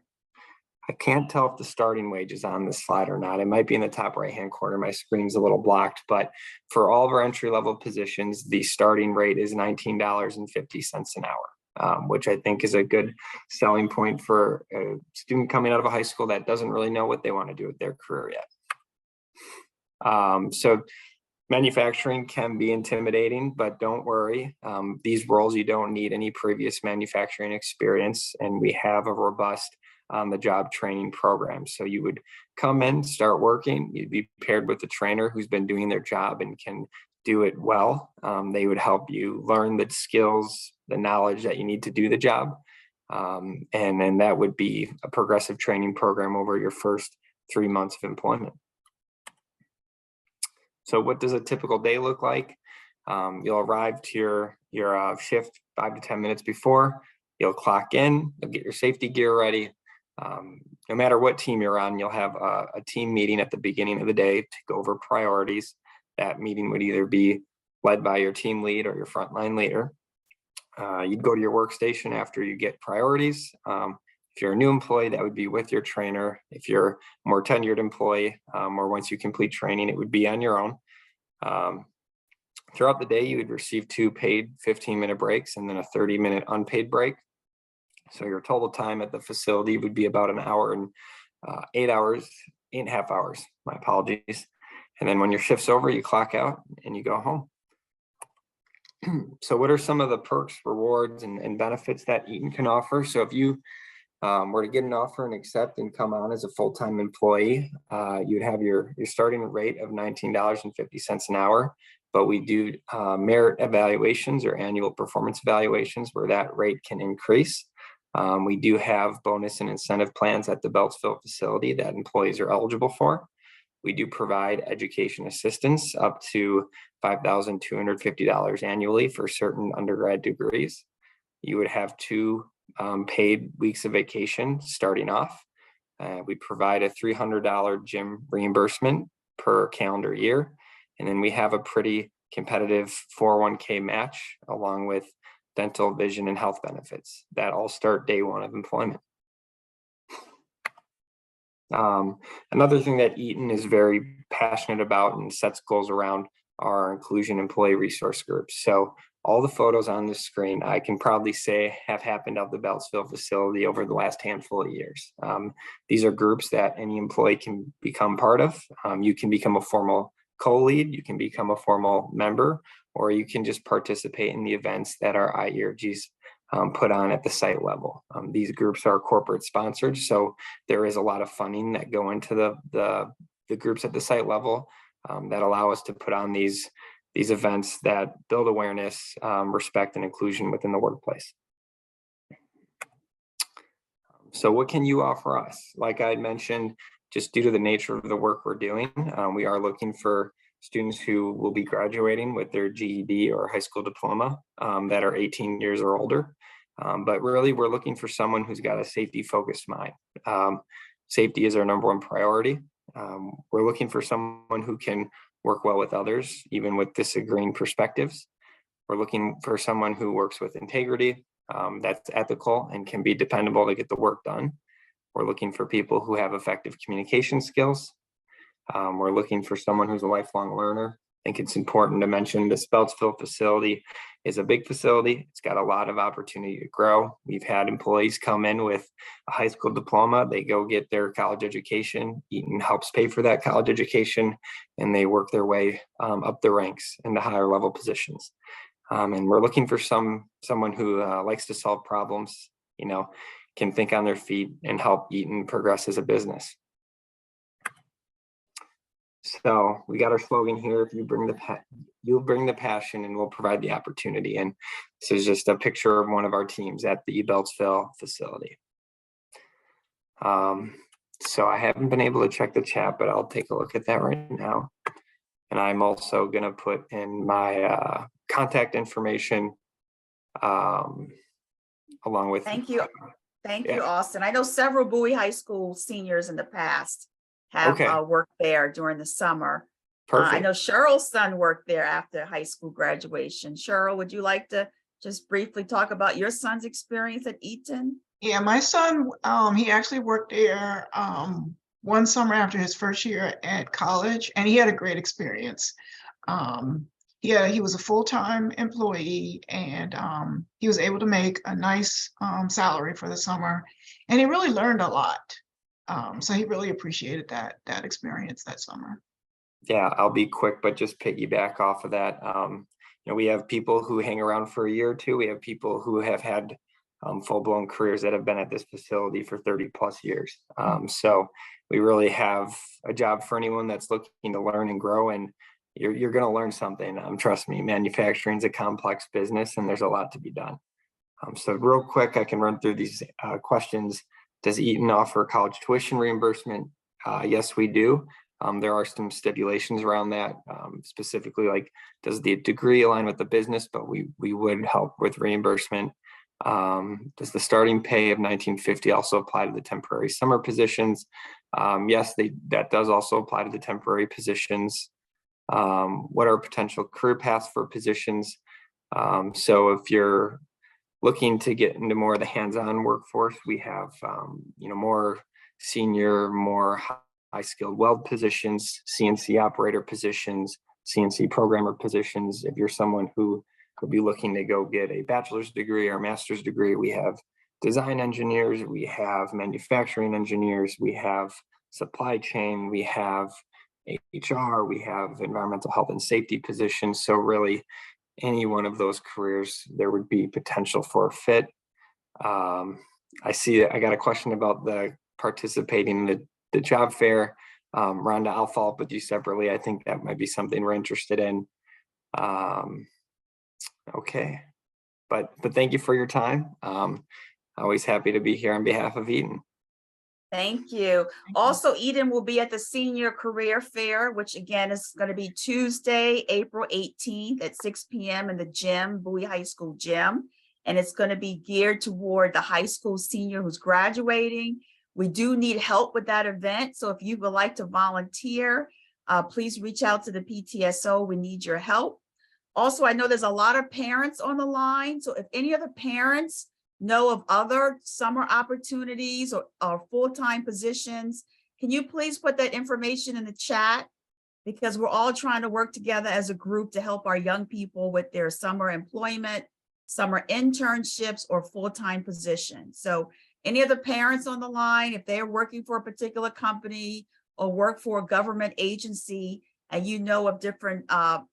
I can't tell if the starting wage is on this slide or not. It might be in the top right-hand corner. My screen's a little blocked, but for all of our entry-level positions, the starting rate is $19.50 an hour, which I think is a good selling point for a student coming out of a high school that doesn't really know what they want to do with their career yet. So manufacturing can be intimidating, but don't worry. These roles, you don't need any previous manufacturing experience, and we have a robust on-the-job training program. So you would come in, start working, you'd be paired with a trainer who's been doing their job and can do it well. They would help you learn the skills, the knowledge that you need to do the job. And then that would be a progressive training program over your first 3 months of employment. So what does a typical day look like? You'll arrive to your shift 5 to 10 minutes before. You'll clock in, you'll get your safety gear ready. No matter what team you're on, you'll have a team meeting at the beginning of the day to go over priorities. That meeting would either be led by your team lead or your frontline leader. You'd go to your workstation after you get priorities. If you're a new employee, that would be with your trainer. If you're a more tenured employee, or once you complete training, it would be on your own. Throughout the day, you would receive 2 paid 15-minute breaks and then a 30-minute unpaid break. So your total time at the facility would be about an hour and 8.5 hours, my apologies. And then when your shift's over, you clock out and you go home. So what are some of the perks, rewards, and benefits that Eaton can offer? So if you were to get an offer and accept and come on as a full-time employee, you'd have your starting rate of $19.50 an hour. But we do merit evaluations or annual performance evaluations where that rate can increase. We do have bonus and incentive plans at the Beltsville facility that employees are eligible for. We do provide education assistance up to $5,250 annually for certain undergrad degrees. You would have 2 paid weeks of vacation starting off. We provide a $300 gym reimbursement per calendar year. And then we have a pretty competitive 401k match along with dental, vision, and health benefits that all start day 1 of employment. Another thing that Eaton is very passionate about and sets goals around are inclusion employee resource groups. So all the photos on the screen, I can proudly say, have happened at the Beltsville facility over the last handful of years. These are groups that any employee can become part of. You can become a formal co-lead, you can become a formal member, or you can just participate in the events that our IERGs put on at the site level. These groups are corporate sponsored, so there is a lot of funding that go into the groups at the site level that allow us to put on these events that build awareness, respect, and inclusion within the workplace. So what can you offer us? Like I had mentioned, just due to the nature of the work we're doing, we are looking for students who will be graduating with their GED or high school diploma that are 18 years or older. But really, we're looking for someone who's got a safety-focused mind. Safety is our #1 priority. We're looking for someone who can work well with others, even with disagreeing perspectives. We're looking for someone who works with integrity, that's ethical and can be dependable to get the work done. We're looking for people who have effective communication skills. We're looking for someone who's a lifelong learner think it's important to mention the Beltsville facility is a big facility. It's got a lot of opportunity to grow. We've had employees come in with a high school diploma. They go get their college education. Eaton helps pay for that college education, and they work their way up the ranks into higher level positions. And we're looking for someone who likes to solve problems, can think on their feet and help Eaton progress as a business. So we got our slogan here: if you bring you'll bring the passion, and we'll provide the opportunity. And this is just a picture of one of our teams at the Beltsville facility. So I haven't been able to check the chat, but I'll take a look at that right now. And I'm also going to put in my contact information along with. Thank you. Thank you, Austin. I know several Bowie High School seniors in the past have worked there during the summer. I know Cheryl's son worked there after high school graduation. Cheryl, would you like to just briefly talk about your son's experience at Eaton? Yeah, my son, he actually worked there one summer after his first year at college, and he had a great experience. He was a full-time employee, and he was able to make a nice salary for the summer, and he really learned a lot. So he really appreciated that experience that summer. Yeah, I'll be quick, but just piggyback off of that. We have people who hang around for a year or two. We have people who have had full-blown careers that have been at this facility for 30 plus years. So we really have a job for anyone that's looking to learn and grow, and you're going to learn something. Trust me, manufacturing is a complex business, and there's a lot to be done. So real quick, I can run through these questions. Does Eaton offer college tuition reimbursement? Yes, we do. There are some stipulations around that, specifically like, does the degree align with the business? But we would help with reimbursement. Does the starting pay of $19.50 also apply to the temporary summer positions? Yes, that does also apply to the temporary positions. What are potential career paths for positions? So if you're looking to get into more of the hands-on workforce, we have more senior, more high-skilled weld positions, CNC operator positions, CNC programmer positions. If you're someone who could be looking to go get a bachelor's degree or master's degree, we have design engineers, we have manufacturing engineers, we have supply chain, we have HR, we have environmental health and safety positions. So really, any one of those careers, there would be potential for a fit. I see I got a question about the participating in the job fair. Rhonda, I'll follow up with you separately. I think that might be something we're interested in. Okay, but thank you for your time. Always happy to be here on behalf of Eaton. Thank you. Also, Eaton will be at the Senior Career Fair, which again is going to be Tuesday, April 18th at 6 p.m. in the gym, Bowie High School gym. And it's going to be geared toward the high school senior who's graduating. We do need help with that event. So if you would like to volunteer, please reach out to the PTSO. We need your help. Also, I know there's a lot of parents on the line. So if any of the parents know of other summer opportunities or full-time positions, can you please put that information in the chat? Because we're all trying to work together as a group to help our young people with their summer employment, summer internships, or full-time positions. So any of the parents on the line, if they're working for a particular company or work for a government agency, and you know of different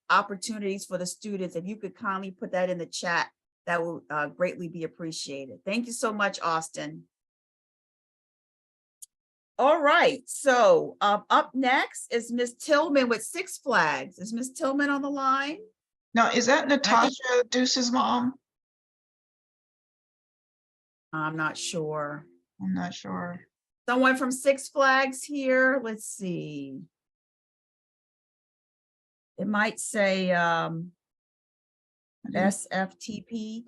opportunities for the students, if you could kindly put that in the chat, that will greatly be appreciated. Thank you so much, Austin. All right, so up next is Ms. Tillman with Six Flags. Is Ms. Tillman on the line? Now, is that Natasha Deuce's mom? I'm not sure. I'm not sure. Someone from Six Flags here. Let's see. It might say sftp.com.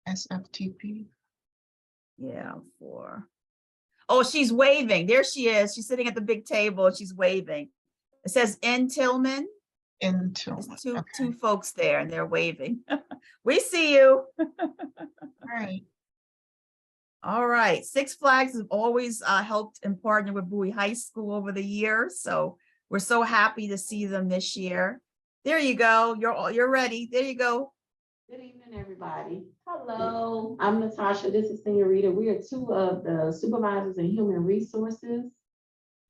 SFTP. Yeah, oh, she's waving. There she is. She's sitting at the big table. She's waving. It says N. Tillman. In Tillman. There's two folks there and they're waving. We see you. Right. All right. Six Flags have always helped and partnered with Bowie High School over the years. So We're so happy to see them this year. There you go. You're ready. There you go. Good evening, everybody. Hello, I'm Natasha. This is Senorita. We are two of the supervisors in human resources.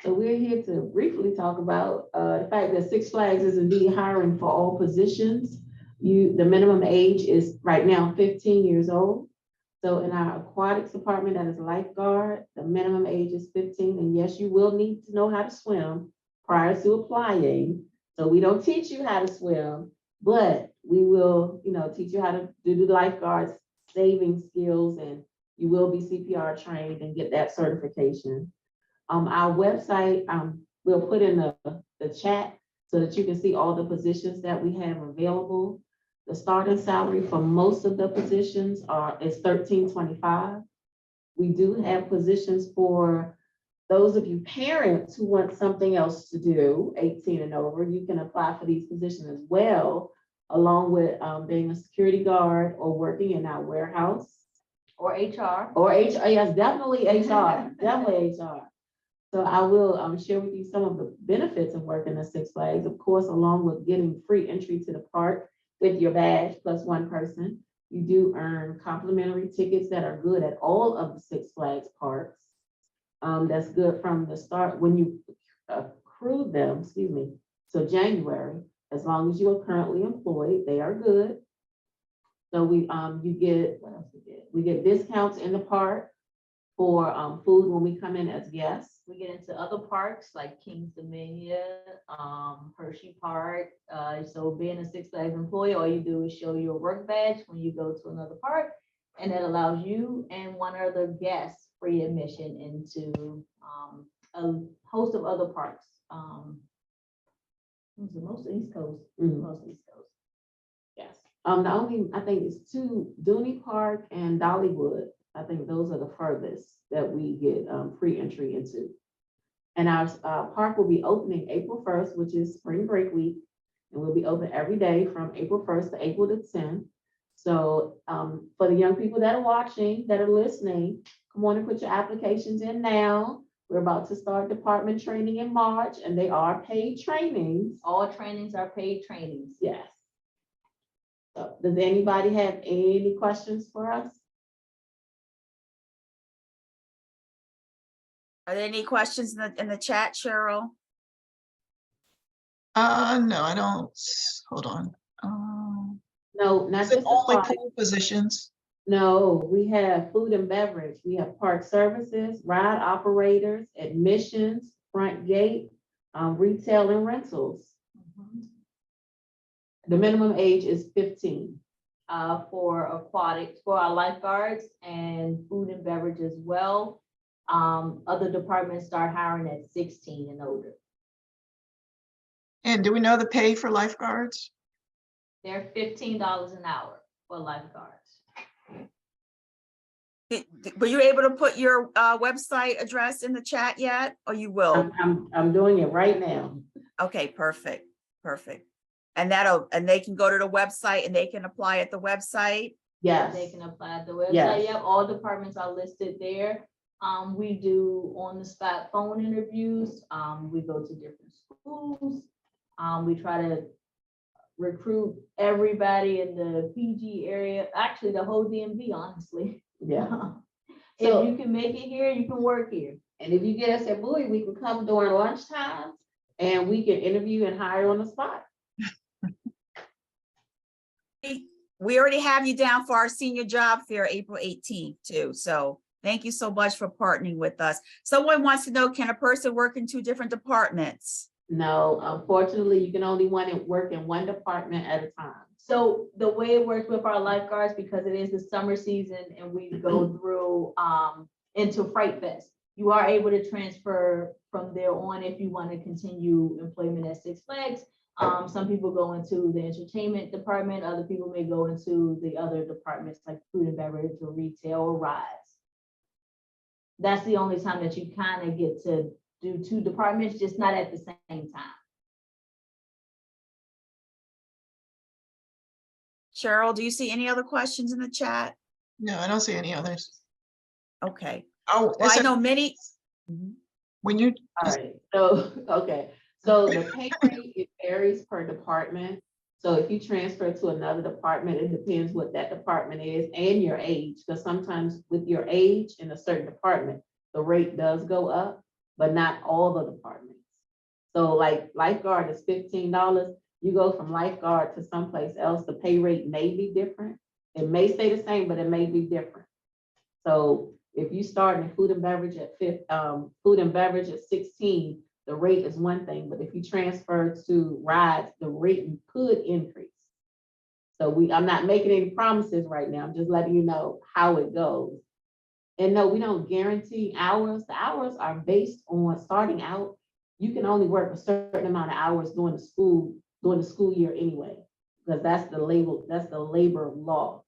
So we're here to briefly talk about the fact that Six Flags is indeed hiring for all positions. The minimum age is right now 15 years old. So in our aquatics department, that is lifeguard, the minimum age is 15. And yes, you will need to know how to swim prior to applying. So we don't teach you how to swim, but we will, teach you how to do the lifeguard saving skills, and you will be CPR trained and get that certification. Our website, we'll put in the chat so that you can see all the positions that we have available. The starting salary for most of the positions is $13.25. We do have positions for those of you parents who want something else to do, 18 and over. You can apply for these positions as well, along with being a security guard or working in our warehouse. Or HR. Or HR, yes, definitely HR, definitely HR. So I will share with you some of the benefits of working at Six Flags, of course, along with getting free entry to the park with your badge plus one person. You do earn complimentary tickets that are good at all of the Six Flags parks. That's good from the start when you accrue them, so January, as long as you are currently employed, they are good. So you get, what else we get? We get discounts in the park for food when we come in as guests. We get into other parks like Kings Dominion, Hershey Park. So being a Six Flags employee, all you do is show your work badge when you go to another park, and that allows you and one other guest free admission into a host of other parks. Most East Coast, most East Coast. Yes. The only, I think it's two, Dooney Park and Dollywood. I think those are the furthest that we get free entry into. And our park will be opening April 1st, which is spring break week. And we'll be open every day from April 1st to April the 10th. So for the young people that are watching, that are listening, come on and put your applications in now. We're about to start department training in March, and they are paid trainings. All trainings are paid trainings. Yes. So does anybody have any questions for us? Are there any questions in the chat, Cheryl? No, I don't. Hold on. No, not Is it just only aquatic. pool positions? No, we have food and beverage. We have park services, ride operators, admissions, front gate, retail and rentals. The minimum age is 15. For aquatics, for our lifeguards and food and beverage as well. Other departments start hiring at 16 and older. And do we know the pay for lifeguards? They're $15 an hour for lifeguards. Were you able to put your website address in the chat yet, or you will? I'm doing it right now. Okay, perfect, perfect. And they can go to the website and they can apply at the website. Yes. They can apply at the website. Yes. Yep, all departments are listed there. We do on the spot phone interviews. We go to different schools. We try to recruit everybody in the PG area, actually the whole DMV, honestly. Yeah. If you can make it here, you can work here. And if you get us at Bowie, we can come during lunchtime and we can interview and hire on the spot. We already have you down for our senior job fair, April 18th too. So thank you so much for partnering with us. Someone wants to know, can a person work in 2 different departments? No, unfortunately, you can only work in one department at a time. So the way it works with our lifeguards, because it is the summer season and we go through into Fright Fest, you are able to transfer from there on if you want to continue employment at Six Flags. Some people go into the entertainment department, other people may go into the other departments like food and beverage or retail or rides. That's the only time that you kind of get to do 2 departments, just not at the same time. Cheryl, do you see any other questions in the chat? No, I don't see any others. Okay. Oh, Well, is I it know many. when you, All right, so, okay. So the pay rate, it varies per department. So if you transfer to another department, it depends what that department is and your age, because sometimes with your age in a certain department, the rate does go up, but not all the departments. So like lifeguard is $15. You go from lifeguard to someplace else, the pay rate may be different. It may stay the same, but it may be different. So if you start in food and beverage at food and beverage at 16, the rate is one thing, but if you transfer to rides, the rate could increase. So I'm not making any promises right now. I'm just letting you know how it goes. And no, we don't guarantee hours. The hours are based on starting out. You can only work a certain amount of hours during the school year anyway, because that's the labor law.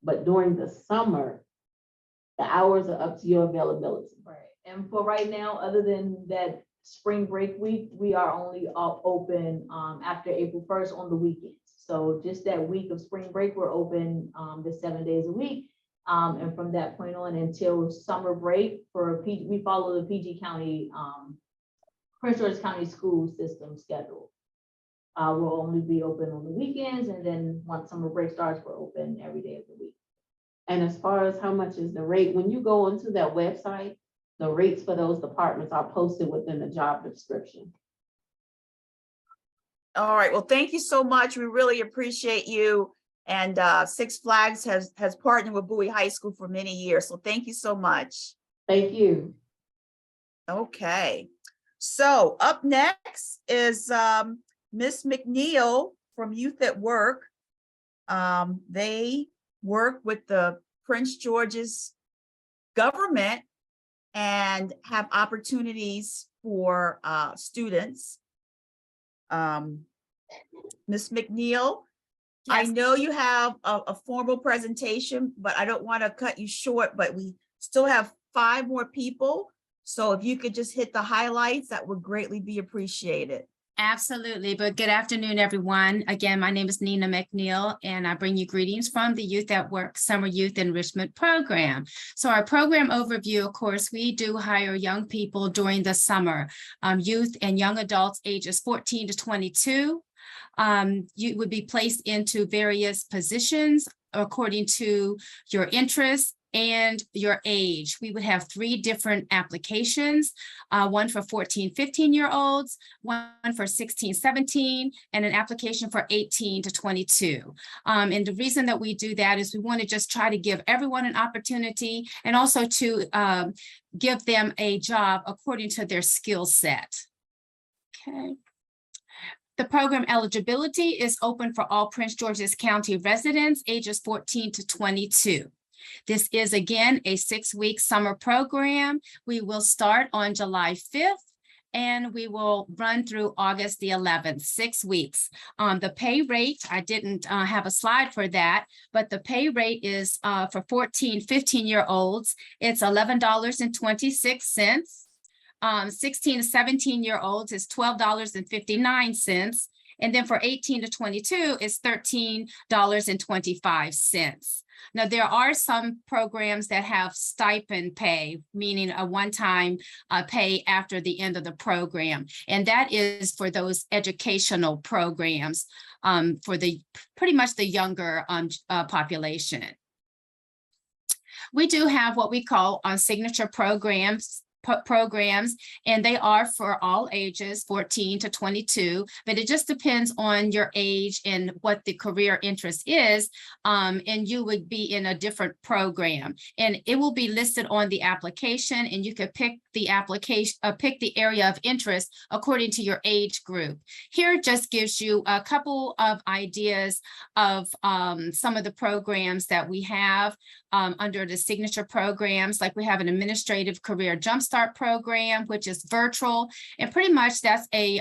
But during the summer, the hours are up to your availability. Right. And for right now, other than that spring break week, we are only open after April 1st on the weekends. So just that week of spring break, we're open the 7 days a week. And from that point on until summer break we follow the PG County, Prince George's County school system schedule. We'll only be open on the weekends, and then once summer break starts, we're open every day of the week. And as far as how much is the rate, when you go onto that website, the rates for those departments are posted within the job description. All right, well, thank you so much. We really appreciate you. And Six Flags has partnered with Bowie High School for many years. So thank you so much. Thank you. Okay, so up next is Miss McNeil from Youth at Work. They work with the Prince George's government and have opportunities for students. Ms. McNeil, I know you have a formal presentation, but I don't want to cut you short, but we still have 5 more people. So if you could just hit the highlights, that would greatly be appreciated. Absolutely, but good afternoon, everyone. Again, my name is Nina McNeil, and I bring you greetings from the Youth at Work Summer Youth Enrichment Program. So our program overview, of course, we do hire young people during the summer, youth and young adults ages 14 to 22. You would be placed into various positions according to your interests and your age. We would have 3 different applications, one for 14, 15-year-olds, one for 16, 17, and an application for 18 to 22. And the reason that we do that is we want to just try to give everyone an opportunity and also to give them a job according to their skill set. Okay. The program eligibility is open for all Prince George's County residents ages 14 to 22. This is, again, a 6-week summer program. We will start on July 5th, and we will run through August the 11th, 6 weeks. The pay rate, I didn't have a slide for that, but the pay rate is for 14, 15-year-olds, it's $11.26. 16 to 17-year-olds is $12.59. And then for 18 to 22, it's $13.25. Now, there are some programs that have stipend pay, meaning a one-time pay after the end of the program. And that is for those educational programs for pretty much the younger population. We do have what we call signature programs, and they are for all ages 14 to 22, but it just depends on your age and what the career interest is, and you would be in a different program, and it will be listed on the application, and you could pick the application, pick the area of interest according to your age group. Here it just gives you a couple of ideas of some of the programs that we have under the signature programs. Like we have an administrative career jumpstart program, which is virtual, and pretty much that's a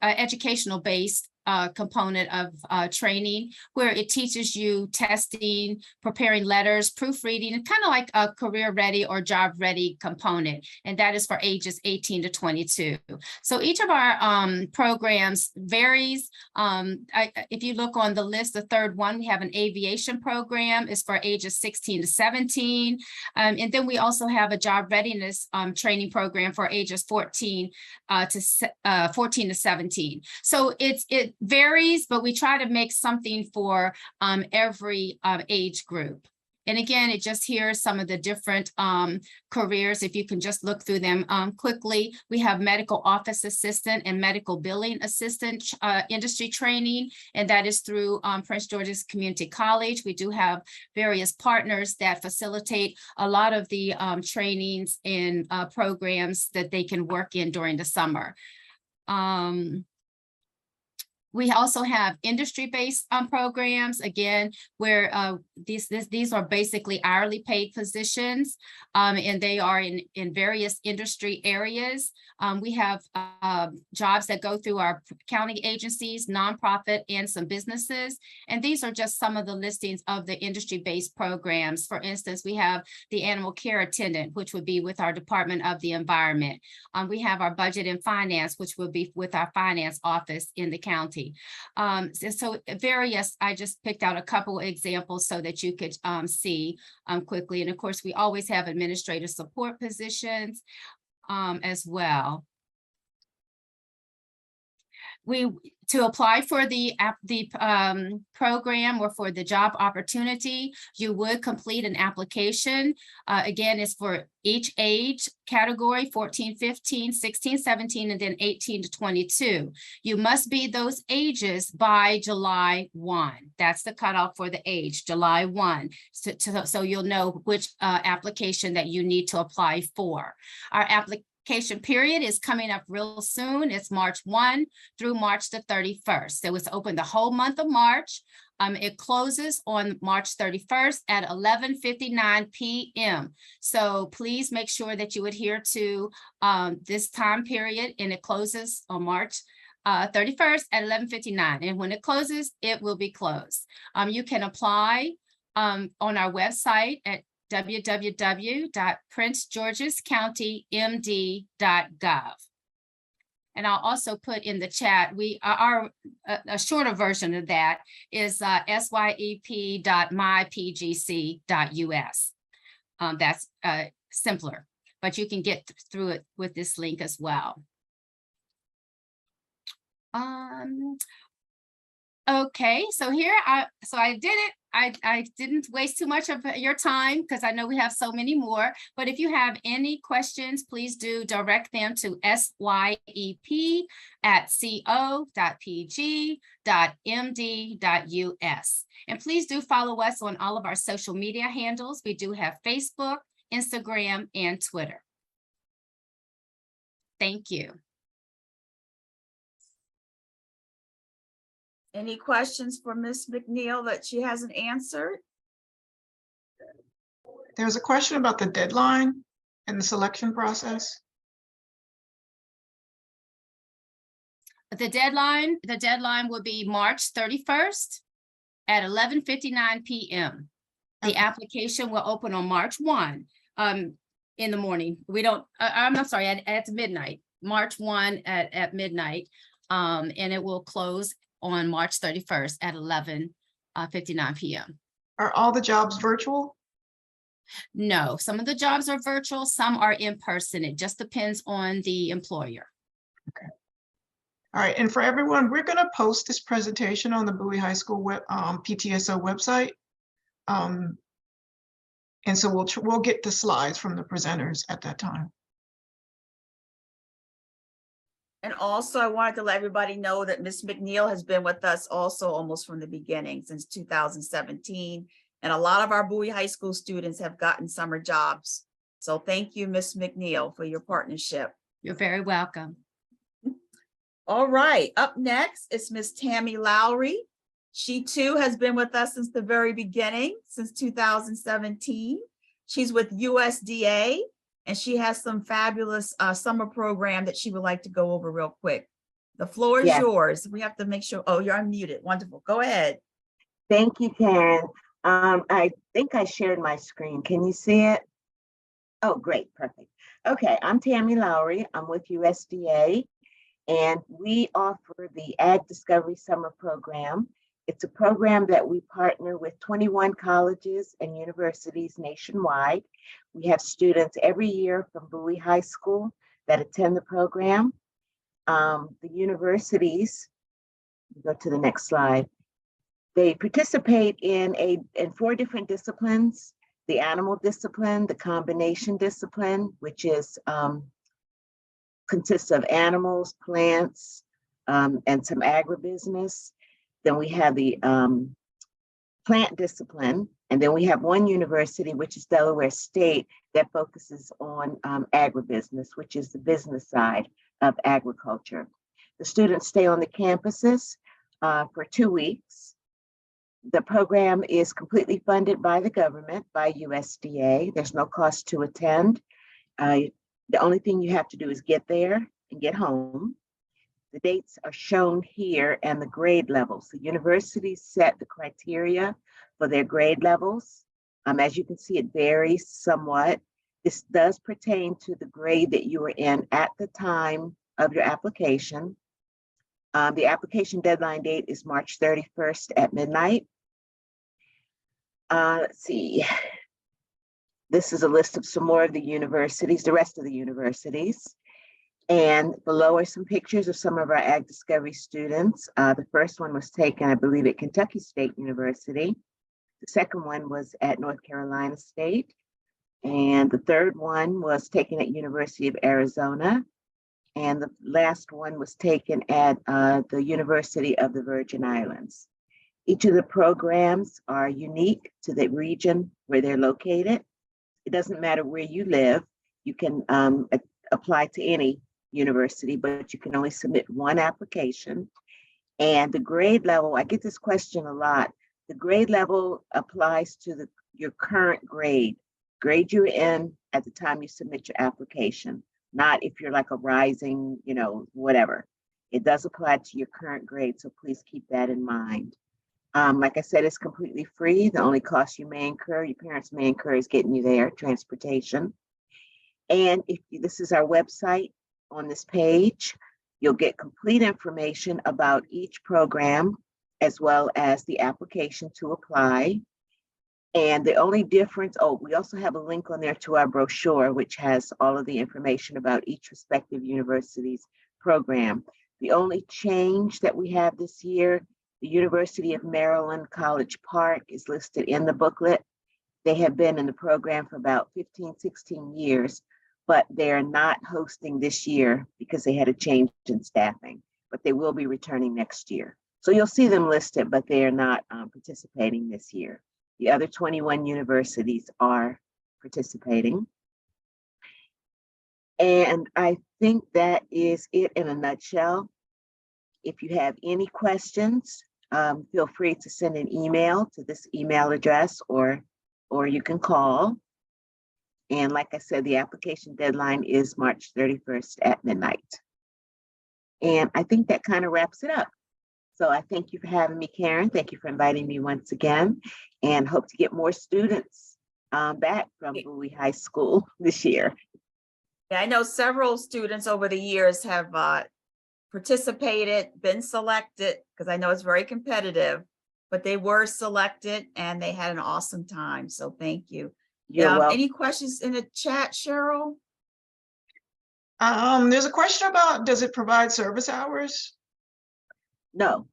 educational based component of training where it teaches you testing, preparing letters, proofreading, kind of like a career ready or job ready component. And that is for ages 18 to 22. So each of our programs varies. If you look on the list, the third one, we have an aviation program is for ages 16 to 17. And then we also have a job readiness training program for ages 14 to 17. So it varies, but we try to make something for every age group. And again, it just here's some of the different careers. If you can just look through them quickly, we have medical office assistant and medical billing assistant industry training, and that is through Prince George's Community College. We do have various partners that facilitate a lot of the trainings and programs that they can work in during the summer. We also have industry-based programs, again, where these are basically hourly paid positions, and they are in various industry areas. We have jobs that go through our county agencies, nonprofit, and some businesses. And these are just some of the listings of the industry-based programs. For instance, we have the animal care attendant, which would be with our Department of the Environment. We have our budget and finance, which will be with our finance office in the county. So various, I just picked out a couple examples so that you could see quickly. And of course, we always have administrative support positions as well. To apply for the program or for the job opportunity, you would complete an application. Again, it's for each age category, 14, 15, 16, 17, and then 18 to 22. You must be those ages by July 1. That's the cutoff for the age, July 1. So you'll know which application that you need to apply for. Our application period is coming up real soon. It's March 1 through March the 31st. So it's open the whole month of March. It closes on March 31st at 11:59 p.m. So please make sure that you adhere to this time period, and it closes on March 31st at 11:59. And when it closes, it will be closed. You can apply on our website at www.princegeorgescountymd.gov. And I'll also put in the chat, a shorter version of that is syep.mypgc.us. That's simpler, but you can get through it with this link as well. Okay, so here I did it. I didn't waste too much of your time because I know we have so many more, but if you have any questions, please do direct them to syep@co.pg.md.us. And please do follow us on all of our social media handles. We do have Facebook, Instagram, and Twitter. Thank you. Any questions for Ms. McNeil that she hasn't answered? There was a question about the deadline and the selection process. The deadline will be March 31st at 11:59 p.m. The application will open on March 1 in the morning. We don't, I'm sorry, at midnight, March 1 at midnight, and it will close on March 31st at 11:59 p.m. Are all the jobs virtual? No, some of the jobs are virtual, some are in person. It just depends on the employer. Okay. All right, and for everyone, we're going to post this presentation on the Bowie High School PTSO website. And so we'll get the slides from the presenters at that time. And also, I wanted to let everybody know that Ms. McNeil has been with us also almost from the beginning, since 2017. And a lot of our Bowie High School students have gotten summer jobs. So thank you, Ms. McNeil, for your partnership. You're very welcome. All right, up next is Ms. Tammy Lowry. She too has been with us since the very beginning, since 2017. She's with USDA. And she has some fabulous summer program that she would like to go over real quick. The floor is Yes. yours. We have to make sure, oh, you're unmuted. Wonderful. Go ahead. Thank you, Karen. I think I shared my screen. Can you see it? Oh, great, perfect. Okay, I'm Tammy Lowry. I'm with USDA, and we offer the Ag Discovery Summer Program. It's a program that we partner with 21 colleges and universities nationwide. We have students every year from Bowie High School that attend the program. The universities, go to the next slide. They participate in 4 different disciplines: the animal discipline, the combination discipline, which is consists of animals, plants, and some agribusiness. Then we have the plant discipline, and then we have one university, which is Delaware State, that focuses on agribusiness, which is the business side of agriculture. The students stay on the campuses for 2 weeks. The program is completely funded by the government, by USDA. There's no cost to attend. The only thing you have to do is get there and get home. The dates are shown here and the grade levels. The universities set the criteria for their grade levels. As you can see, it varies somewhat. This does pertain to the grade that you were in at the time of your application. The application deadline date is March 31st at midnight. Let's see. This is a list of some more of the universities, the rest of the universities. And below are some pictures of some of our Ag Discovery students. The first one was taken, I believe, at Kentucky State University. The second one was at North Carolina State. And the third one was taken at University of Arizona. And the last one was taken at the University of the Virgin Islands. Each of the programs are unique to the region where they're located. It doesn't matter where you live. You can apply to any university, but you can only submit one application. And the grade level, I get this question a lot. The grade level applies to your current grade you're in at the time you submit your application, not if you're like a rising, whatever. It does apply to your current grade, so please keep that in mind. Like I said, it's completely free. The only cost you may incur, your parents may incur, is getting you there, transportation. And if this is our website on this page, you'll get complete information about each program, as well as the application to apply. And the only difference, we also have a link on there to our brochure, which has all of the information about each respective university's program. The only change that we have this year, the University of Maryland College Park is listed in the booklet. They have been in the program for about 15, 16 years, but they're not hosting this year because they had a change in staffing, but they will be returning next year. So you'll see them listed, but they are not participating this year. The other 21 universities are participating. And I think that is it in a nutshell. If you have any questions, feel free to send an email to this email address, or you can call. And like I said, the application deadline is March 31st at midnight. And I think that kind of wraps it up. So I thank you for having me, Karen. Thank you for inviting me once again, and hope to get more students back from Bowie High School this year. Yeah, I know several students over the years have participated, been selected, because I know it's very competitive, but they were selected and they had an awesome time. So thank you. You're welcome. Any questions in the chat, Cheryl? There's a question about, does it provide service hours? No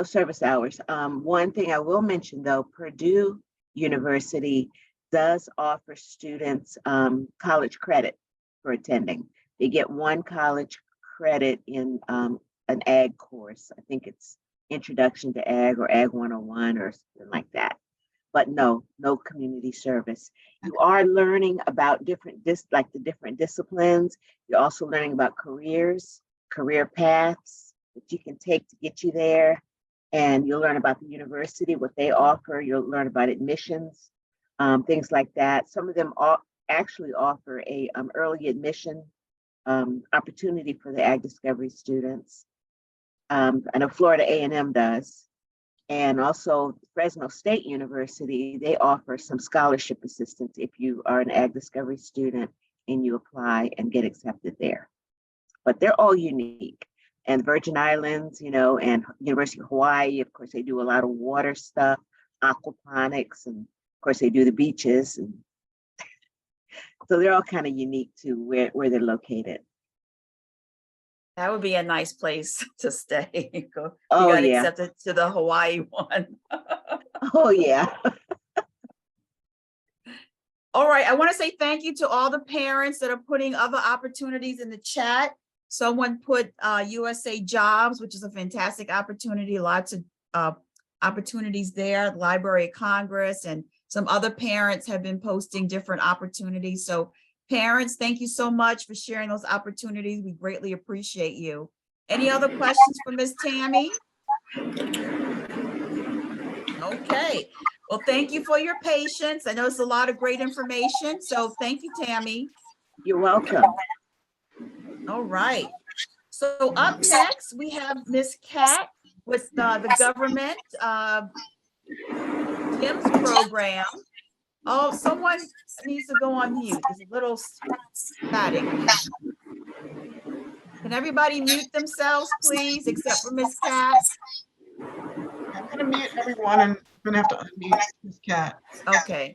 service hours. One thing I will mention though, Purdue University does offer students college credit for attending. They get 1 college credit in an ag course. I think it's Introduction to Ag or Ag 101 or something like that. But no community service. You are learning about the different disciplines. You're also learning about careers, career paths that you can take to get you there. And you'll learn about the university, what they offer. You'll learn about admissions, things like that. Some of them actually offer a early admission opportunity for the Ag Discovery students. I know Florida A&M does. And also Fresno State University, they offer some scholarship assistance if you are an Ag Discovery student and you apply and get accepted there. But they're all unique. And Virgin Islands, you know, and University of Hawaii, of course, they do a lot of water stuff, aquaponics, and of course they do the beaches. And so they're all kind of unique to where they're located. That would be a nice place to stay. You Oh, got yeah. accepted to the Hawaii one. Oh, yeah. All right, I want to say thank you to all the parents that are putting other opportunities in the chat. Someone put USA Jobs, which is a fantastic opportunity, lots of opportunities there, Library of Congress, and some other parents have been posting different opportunities. So parents, thank you so much for sharing those opportunities. We greatly appreciate you. Any other questions for Ms. Tammy? Okay, well, thank you for your patience. I know it's a lot of great information, so thank you, Tammy. You're welcome. All right, so up next, we have Ms. Kat with the government GIMS program. Oh, someone needs to go on mute. There's a little static. Can everybody mute themselves, please, except for Ms. Kat? I'm gonna mute everyone and I'm gonna have to unmute Ms. Kat. Okay.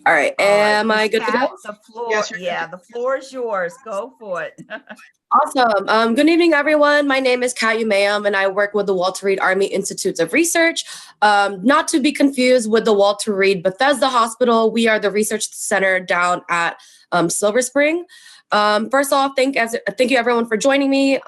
All right, am I good to go? The floor, Yes, you're yeah, the floor is yours. Go for it. Awesome. Good evening, everyone. My name is Kat Umayam, and I work with the Walter Reed Army Institutes of Research. Not to be confused with the Walter Reed Bethesda Hospital. We are the research center down at Silver Spring. First off, thank you everyone for joining me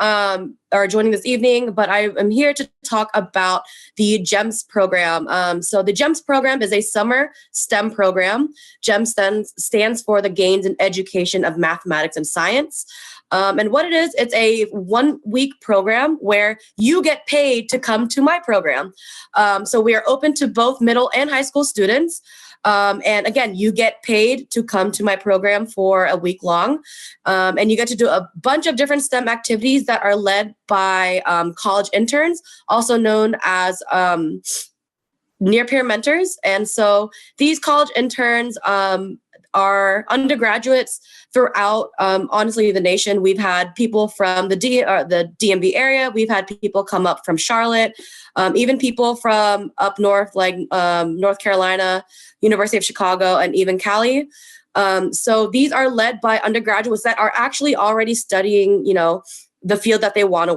or joining this evening, but I am here to talk about the GEMS program. So the GEMS program is a summer STEM program. GEMS stands for the Gains in Education of Mathematics and Science. And what it is, it's a 1-week program where you get paid to come to my program. So we are open to both middle and high school students. And again, you get paid to come to my program for a week long. And you get to do a bunch of different STEM activities that are led by college interns, also known as near peer mentors. And so these college interns are undergraduates throughout, honestly, the nation. We've had people from the DMV area. We've had people come up from Charlotte, even people from up north, like North Carolina, University of Chicago, and even Cali. So these are led by undergraduates that are actually already studying, the field that they want to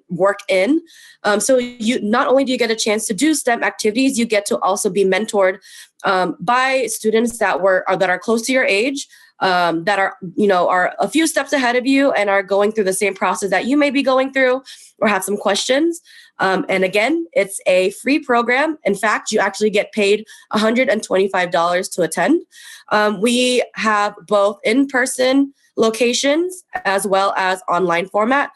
work in. So you not only do you get a chance to do STEM activities, you get to also be mentored by students that are close to your age, that are a few steps ahead of you and are going through the same process that you may be going through or have some questions. And again, it's a free program. In fact, you actually get paid $125 to attend. We have both in-person locations as well as online format.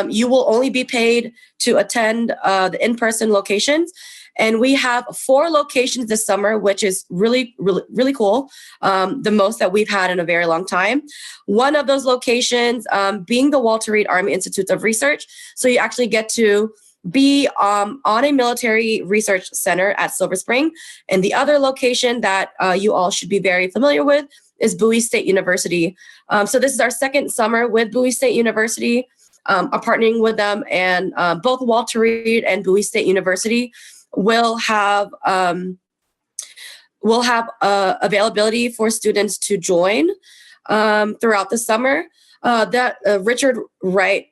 You will only be paid to attend the in-person locations. And we have 4 locations this summer, which is really, really, really cool. The most that we've had in a very long time. One of those locations being the Walter Reed Army Institutes of Research. So you actually get to be on a military research center at Silver Spring. And the other location that you all should be very familiar with is Bowie State University. So this is our second summer with Bowie State University, partnering with them, and both Walter Reed and Bowie State University will have availability for students to join throughout the summer. That Richard Wright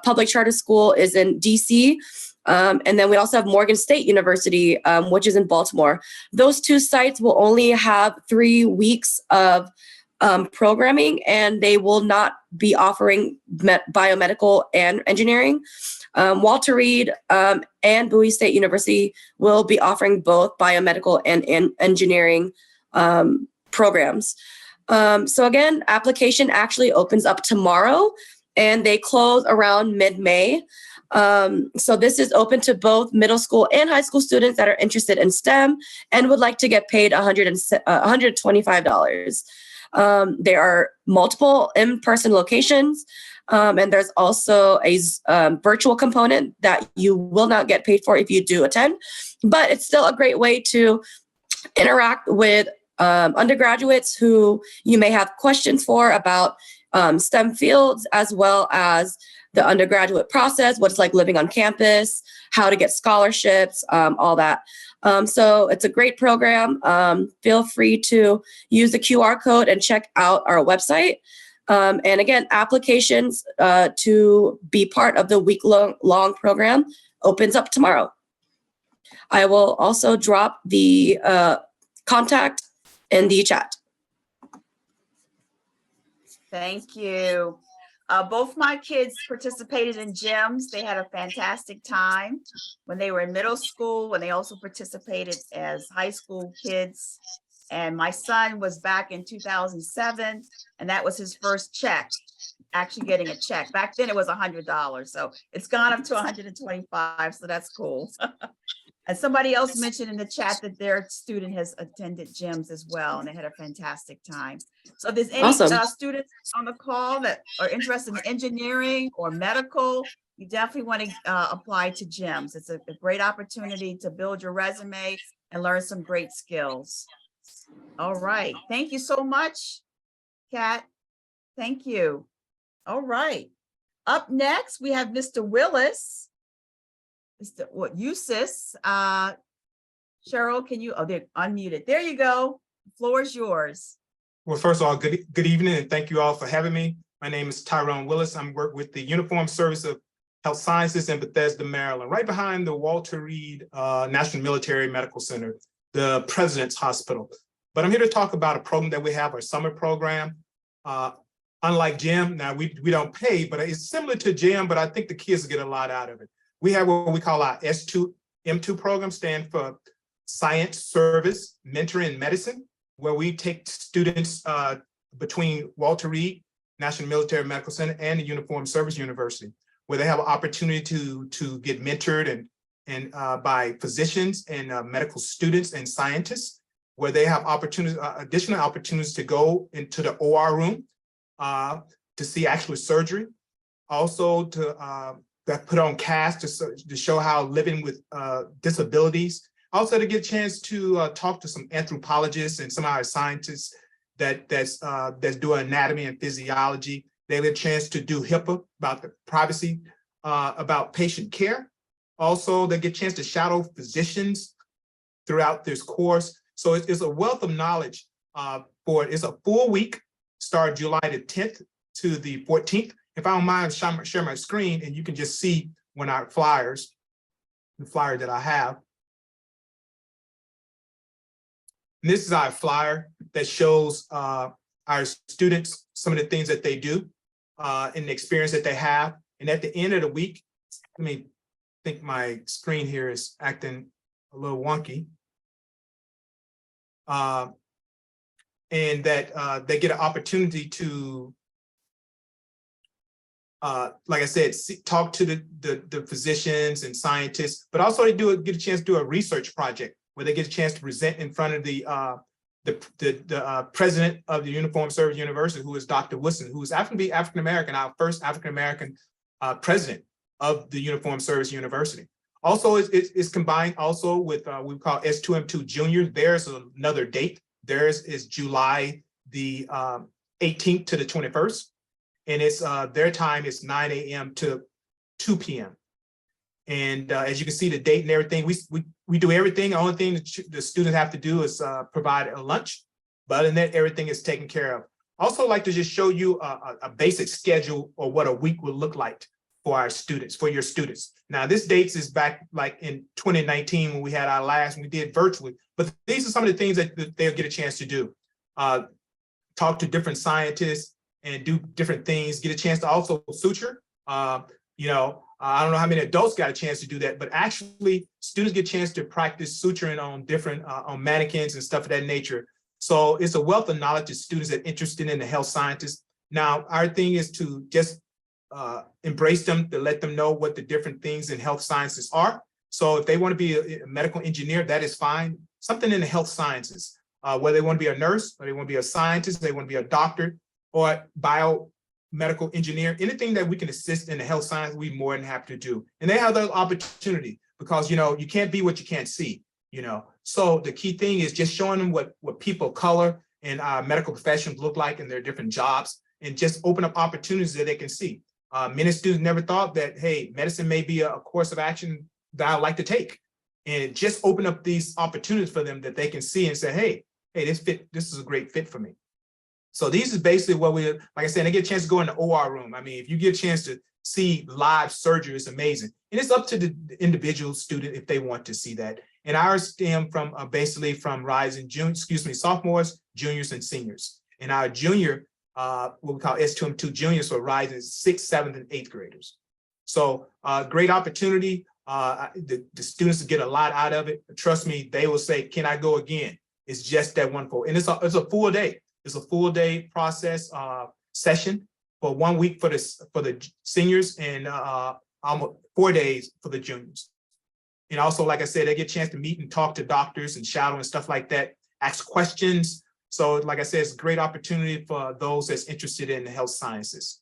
public charter school is in DC. And then we also have Morgan State University, which is in Baltimore. Those 2 sites will only have 3 weeks of programming, and they will not be offering biomedical and engineering. Walter Reed and Bowie State University will be offering both biomedical and engineering programs. So again, application actually opens up tomorrow, and they close around mid-May. So this is open to both middle school and high school students that are interested in STEM and would like to get paid $125. There are multiple in-person locations, and there's also a virtual component that you will not get paid for if you do attend, but it's still a great way to interact with undergraduates who you may have questions for about STEM fields, as well as the undergraduate process, what it's like living on campus, how to get scholarships, all that. So it's a great program. Feel free to use the QR code and check out our website. And again, applications to be part of the week-long program opens up tomorrow. I will also drop the contact in the chat. Thank you. Both my kids participated in gyms. They had a fantastic time when they were in middle school, and they also participated as high school kids. And my son was back in 2007, and that was his first check, actually getting a check. Back then it was $100, so it's gone up to $125, so that's cool. And somebody else mentioned in the chat that their student has attended gyms as well, and they had a fantastic time. So if there's any Awesome. students on the call that are interested in engineering or medical, you definitely want to apply to gyms. It's a great opportunity to build your resume and learn some great skills. All right. Thank you so much, Kat. Thank you. All right. Up next, we have Mr. Willis. Mr. Eustace. Cheryl, can you, oh, they're unmuted. There you go. The floor is yours. Well, first of all, good evening, and thank you all for having me. My name is Tyrone Willis. I'm work with the Uniformed Service of Health Sciences in Bethesda, Maryland, right behind the Walter Reed National Military Medical Center, the President's Hospital. But I'm here to talk about a program that we have, our summer program. Unlike gym, now we don't pay, but it's similar to gym, but I think the kids get a lot out of it. We have what we call our S2M2 program, stand for Science, Service, Mentoring, and Medicine, where we take students between Walter Reed National Military Medical Center and the Uniformed Service University, where they have an opportunity to get mentored and by physicians and medical students and scientists, where they have opportunities, additional opportunities to go into the OR room to see actual surgery, also to that put on casts to show how living with disabilities, also to get a chance to talk to some anthropologists and some of our scientists that's doing anatomy and physiology. They have a chance to do HIPAA about the privacy, about patient care. Also, they get a chance to shadow physicians throughout this course. So it's a wealth of knowledge for it. It's a full week, start July the 10th to the 14th. If I don't mind, share my screen and you can just see when our flyers, the flyer that I have. And this is our flyer that shows our students, some of the things that they do and the experience that they have. And at the end of the week, let me think my screen here is acting a little wonky. And that they get an opportunity to, like I said, talk to the physicians and scientists, but also they get a chance to do a research project where they get a chance to present in front of the president of the Uniformed Service University, who is Dr. Woodson, who is African-American, our first African-American president of the Uniformed Service University. Also, it's combined also with what we call S2M2 Juniors. There's another date. Theirs is July the 18th to the 21st. And it's their time is 9 a.m. to 2 p.m. And as you can see, the date and everything, we do everything. The only thing that the students have to do is provide a lunch, but other than that, everything is taken care of. Also like to just show you a basic schedule or what a week will look like for our students, for your students. Now this dates is back like in 2019 when we had our last, we did virtually, but these are some of the things that they'll get a chance to do. Talk to different scientists and do different things, get a chance to also suture. I don't know how many adults got a chance to do that, but actually students get a chance to practice suturing on different, on mannequins and stuff of that nature. So it's a wealth of knowledge to students that are interested in the health sciences. Now, our thing is to just embrace them, to let them know what the different things in health sciences are. So if they want to be a medical engineer, that is fine. Something in the health sciences, whether they want to be a nurse, or they want to be a scientist, they want to be a doctor, or biomedical engineer, anything that we can assist in the health science, we more than happy to do. And they have the opportunity because, you know, you can't be what you can't see, you know. So the key thing is just showing them what people of color and medical professions look like in their different jobs, and just open up opportunities that they can see. Many students never thought that, hey, medicine may be a course of action that I'd like to take. And just open up these opportunities for them that they can see and say, hey, this is a great fit for me. So these is basically what we, like I said, they get a chance to go in the OR room. I mean, if you get a chance to see live surgery, it's amazing. And it's up to the individual student if they want to see that. And ours stem from basically from rising sophomores, juniors, and seniors. And our junior, what we call S2M2 juniors, for rising 6th, 7th, and 8th graders. So great opportunity. The students get a lot out of it. Trust me, they will say, can I go again? It's just that wonderful. And it's a full day. It's a full day process session for 1 week for the seniors, and almost 4 days for the juniors. And also, like I said, they get a chance to meet and talk to doctors and shadow and stuff like that, ask questions. So like I said, it's a great opportunity for those that's interested in the health sciences.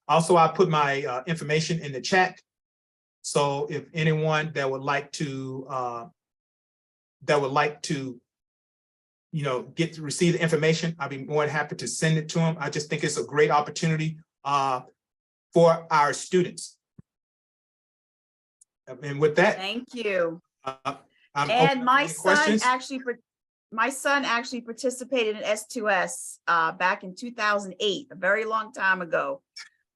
Also, I put my information in the chat. So if anyone that would like to, you know, receive the information, I'd be more than happy to send it to them. I just think it's a great opportunity for our students. And with that, Thank you. I'm And open my to any questions. son actually participated in S2S back in 2008, a very long time ago.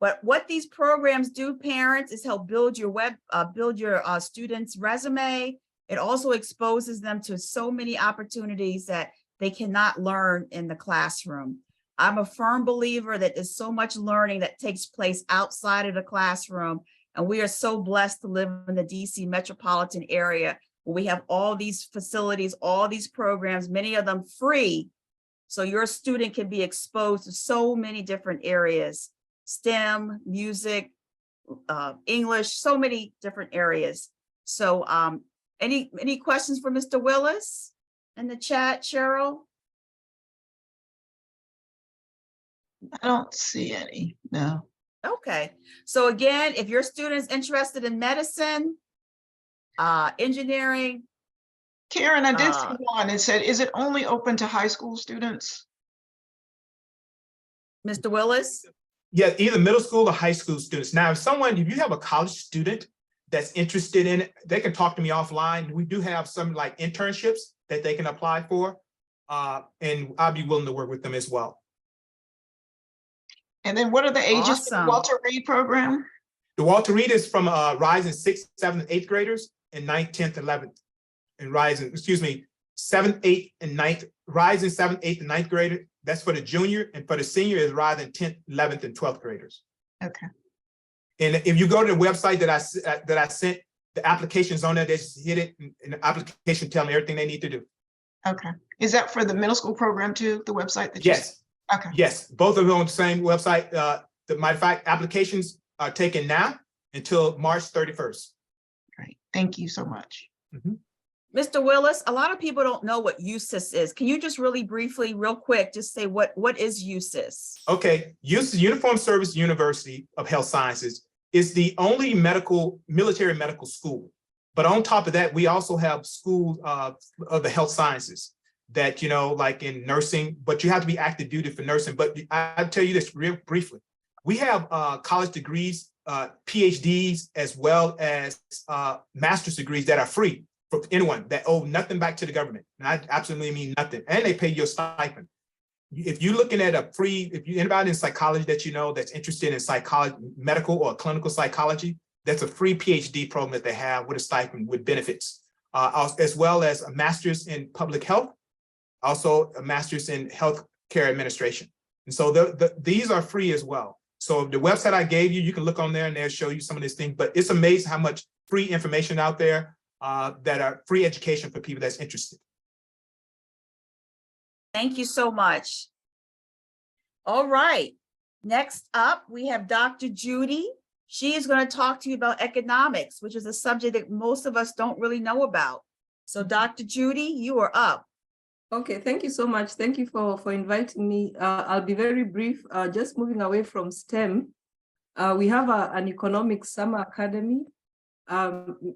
But what these programs do, parents, is help build your students' resume. It also exposes them to so many opportunities that they cannot learn in the classroom. I'm a firm believer that there's so much learning that takes place outside of the classroom. And we are so blessed to live in the DC metropolitan area, where we have all these facilities, all these programs, many of them free. So your student can be exposed to so many different areas: STEM, music, English, so many different areas. So any questions for Mr. Willis in the chat, Cheryl? I don't see any, no. Okay, so again, if your student is interested in medicine, engineering. Karen, I did see one. It said, is it only open to high school students? Mr. Willis? Yeah, either middle school or high school students. Now, if you have a college student that's interested in it, they can talk to me offline. We do have some like internships that they can apply for, and I'll be willing to work with them as well. And then what are the ages for the Awesome. Walter Reed program? The Walter Reed is from rising 6th, 7th, 8th graders, and 9th, 10th, 11th, and rising, 7th, 8th, and 9th, rising 7th, 8th, and 9th grader. That's for the junior, and for the senior is rising 10th, 11th, and 12th graders. Okay. And if you go to the website that I sent, the application's on there. They just hit it, and the application tell them everything they need to do. Okay. Is that for the middle school program too, the website that you Yes. Okay. Yes, both of them on the same website. Matter of fact, applications are taken now until March 31st. Great. Thank you so much. Mr. Willis, a lot of people don't know what USIS is. Can you just really briefly, real quick, just say what is USIS? Okay, USIS, Uniform Service University of Health Sciences, is the only military medical school. But on top of that, we also have schools of the health sciences that, you know, like in nursing, but you have to be active duty for nursing. But I'll tell you this real briefly. We have college degrees, PhDs, as well as master's degrees that are free for anyone that owe nothing back to the government. And I absolutely mean nothing. And they pay you a stipend. If you're looking at anybody in psychology that you know that's interested in psychology, medical or clinical psychology, that's a free PhD program that they have with a stipend with benefits, as well as a master's in public health, also a master's in healthcare administration. And so these are free as well. So the website I gave you, you can look on there and they'll show you some of these things, but it's amazing how much free information out there that are free education for people that's interested. Thank you so much. All right. Next up, we have Dr. Judy. She is going to talk to you about economics, which is a subject that most of us don't really know about. So Dr. Judy, you are up. Okay, thank you so much. Thank you for inviting me. I'll be very brief. Just moving away from STEM, we have an economics summer academy.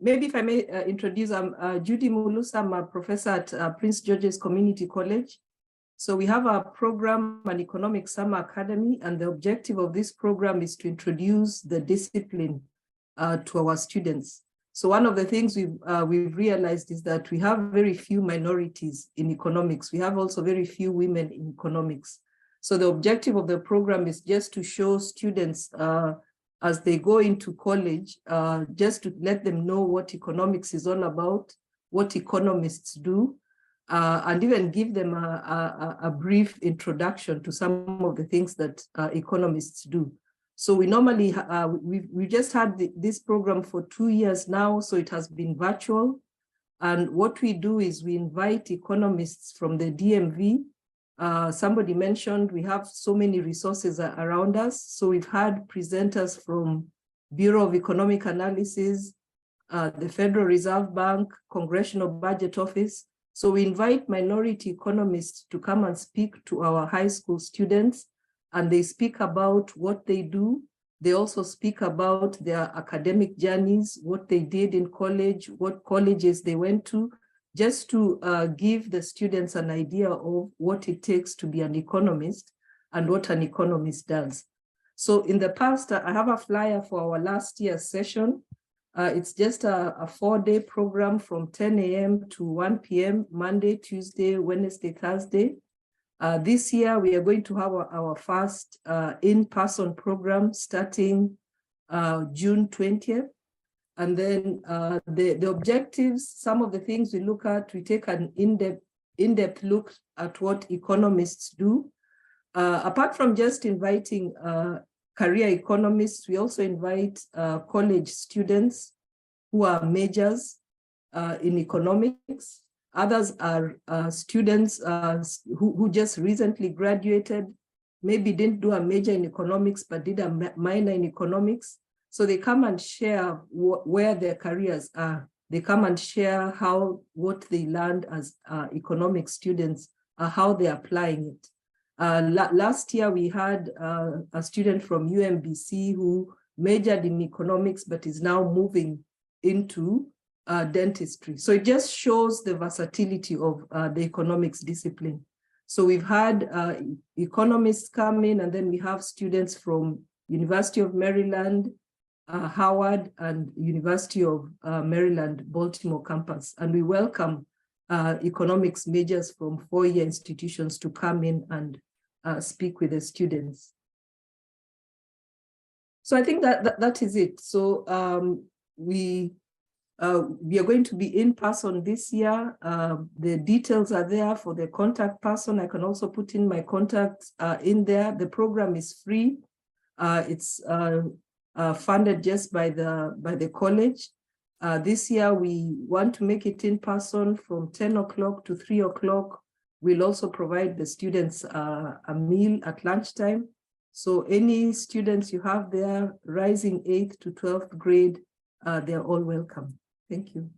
Maybe if I may introduce, I'm Judy Mulusa. I'm a professor at Prince George's Community College. So we have a program, an economic summer academy, and the objective of this program is to introduce the discipline to our students. So one of the things we've realized is that we have very few minorities in economics. We have also very few women in economics. So the objective of the program is just to show students as they go into college, just to let them know what economics is all about, what economists do, and even give them a brief introduction to some of the things that economists do. So we normally, we just had this program for 2 years now, so it has been virtual. And what we do is we invite economists from the DMV. Somebody mentioned we have so many resources around us. So we've had presenters from Bureau of Economic Analysis, the Federal Reserve Bank, Congressional Budget Office. So we invite minority economists to come and speak to our high school students, and they speak about what they do. They also speak about their academic journeys, what they did in college, what colleges they went to, just to give the students an idea of what it takes to be an economist and what an economist does. So in the past, I have a flyer for our last year's session. It's just a 4-day program from 10 a.m. to 1 p.m., Monday, Tuesday, Wednesday, Thursday. This year, we are going to have our first in-person program starting June 20th. And then the objectives, some of the things we look at, we take an in-depth look at what economists do. Apart from just inviting career economists, we also invite college students who are majors in economics. Others are students who just recently graduated, maybe didn't do a major in economics, but did a minor in economics. So they come and share where their careers are. They come and share what they learned as economic students, how they're applying it. Last year, we had a student from UMBC who majored in economics, but is now moving into dentistry. So it just shows the versatility of the economics discipline. So we've had economists come in, and then we have students from University of Maryland, Howard, and University of Maryland, Baltimore campus. And we welcome economics majors from 4-year institutions to come in and speak with the students. So I think that is it. So we are going to be in person this year. The details are there for the contact person. I can also put in my contacts in there. The program is free. It's funded just by the college. This year, we want to make it in person from 10 o'clock to 3 o'clock. We'll also provide the students a meal at lunchtime. So any students you have there, rising 8th to 12th grade, they're all welcome. Thank you.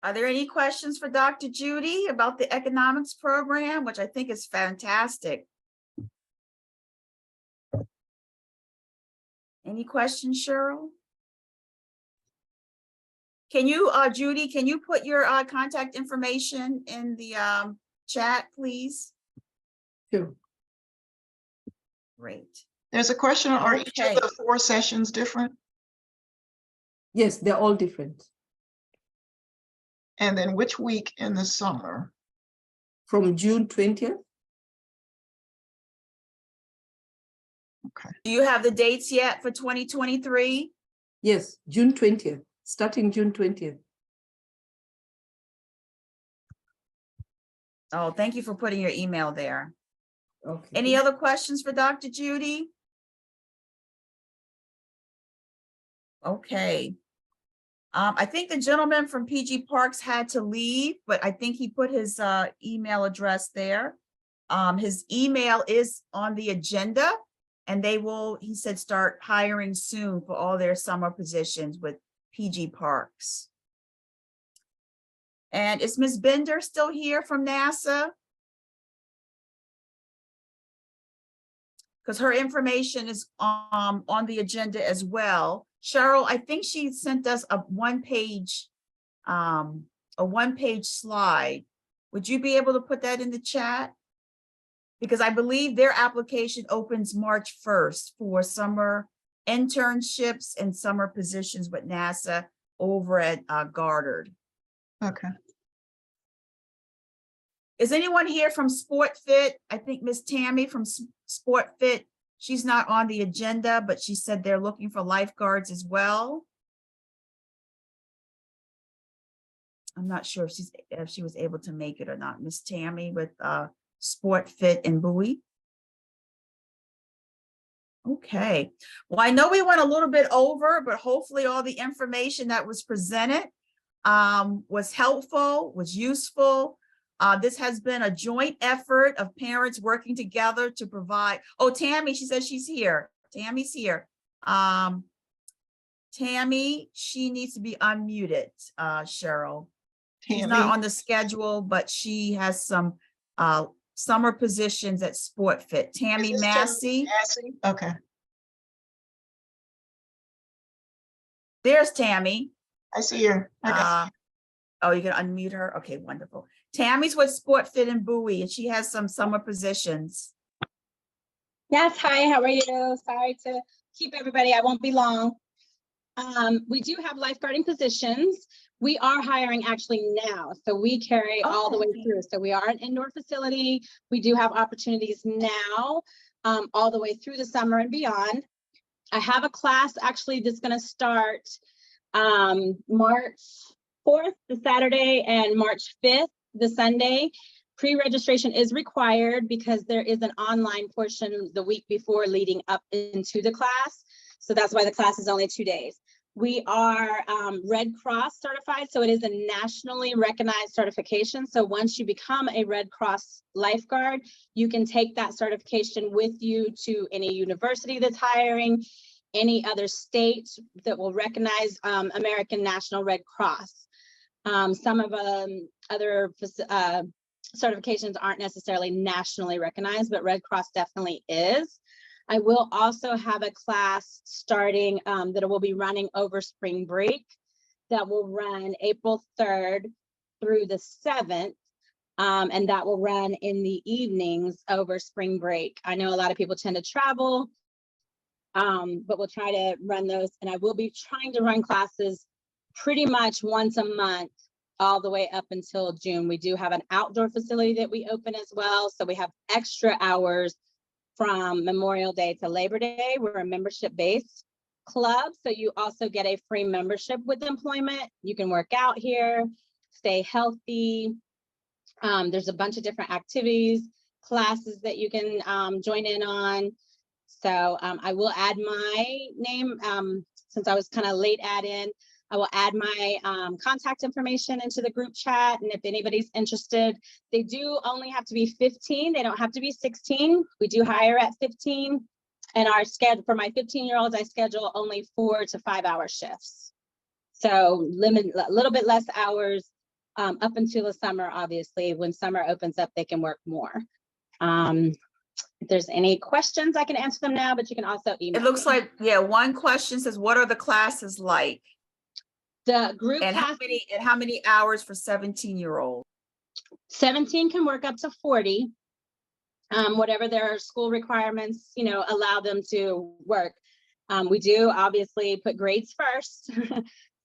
Are there any questions for Dr. Judy about the economics program, which I think is fantastic? Any questions, Cheryl? Can you, Judy, can you put your contact information in the chat, please? Sure. Great. There's a question, are each of the 4 sessions different? Yes, they're all different. And then which week in the summer? From June 20th. Okay. Do you have the dates yet for 2023? Yes, June 20th, starting June 20th. Oh, thank you for putting your email there. Okay. Any other questions for Dr. Judy? Okay. I think the gentleman from PG Parks had to leave, but I think he put his email address there. His email is on the agenda, and they will, he said, start hiring soon for all their summer positions with PG Parks. And is Ms. Bender still here from NASA? Because her information is on the agenda as well. Cheryl, I think she sent us a one-page slide. Would you be able to put that in the chat? Because I believe their application opens March 1st for summer internships and summer positions with NASA over at Goddard. Okay. Is anyone here from Sport Fit? I think Miss Tammy from Sport Fit, she's not on the agenda, but she said they're looking for lifeguards as well. I'm not sure if she was able to make it or not. Miss Tammy with Sport Fit in Bowie. Okay, well, I know we went a little bit over, but hopefully all the information that was presented was helpful, was useful. This has been a joint effort of parents working together to provide. Oh, Tammy, she says she's here. Tammy's here. Tammy, she needs to be unmuted, Cheryl. She's not on the schedule, but she has some summer positions at Sport Fit. Tammy Massey. Okay. There's Tammy. I see her. Oh, you can unmute her? Okay, wonderful. Tammy's with Sport Fit in Bowie, and she has some summer positions. Yes, hi, how are you? Sorry to keep everybody, I won't be long. We do have lifeguarding positions. We are hiring actually now, so we carry all the way through. So we are an indoor facility. We do have opportunities now, all the way through the summer and beyond. I have a class actually that's going to start March 4th, the Saturday, and March 5th, the Sunday. Pre-registration is required because there is an online portion the week before leading up into the class. So that's why the class is only 2 days. We are Red Cross certified, so it is a nationally recognized certification. So once you become a Red Cross lifeguard, you can take that certification with you to any university that's hiring, any other state that will recognize American National Red Cross. Some of other certifications aren't necessarily nationally recognized, but Red Cross definitely is. I will also have a class starting that will be running over spring break that will run April 3rd through the 7th. And that will run in the evenings over spring break. I know a lot of people tend to travel, but we'll try to run those. And I will be trying to run classes pretty much once a month all the way up until June. We do have an outdoor facility that we open as well. So we have extra hours from Memorial Day to Labor Day. We're a membership-based club, so you also get a free membership with employment. You can work out here, stay healthy. There's a bunch of different activities, classes that you can join in on. So I will add my name, since I was kind of late add in. I will add my contact information into the group chat. And if anybody's interested, they do only have to be 15. They don't have to be 16. We do hire at 15. And our schedule for my 15-year-olds, I schedule only 4 to 5 hour shifts. So a little bit less hours up until the summer, obviously. When summer opens up, they can work more. If there's any questions, I can answer them now, but you can also email. It looks like, yeah, one question says, what are the classes like? The group and how many hours for 17-year-olds? 17 can work up to 40. Whatever their school requirements, allow them to work. We do obviously put grades first.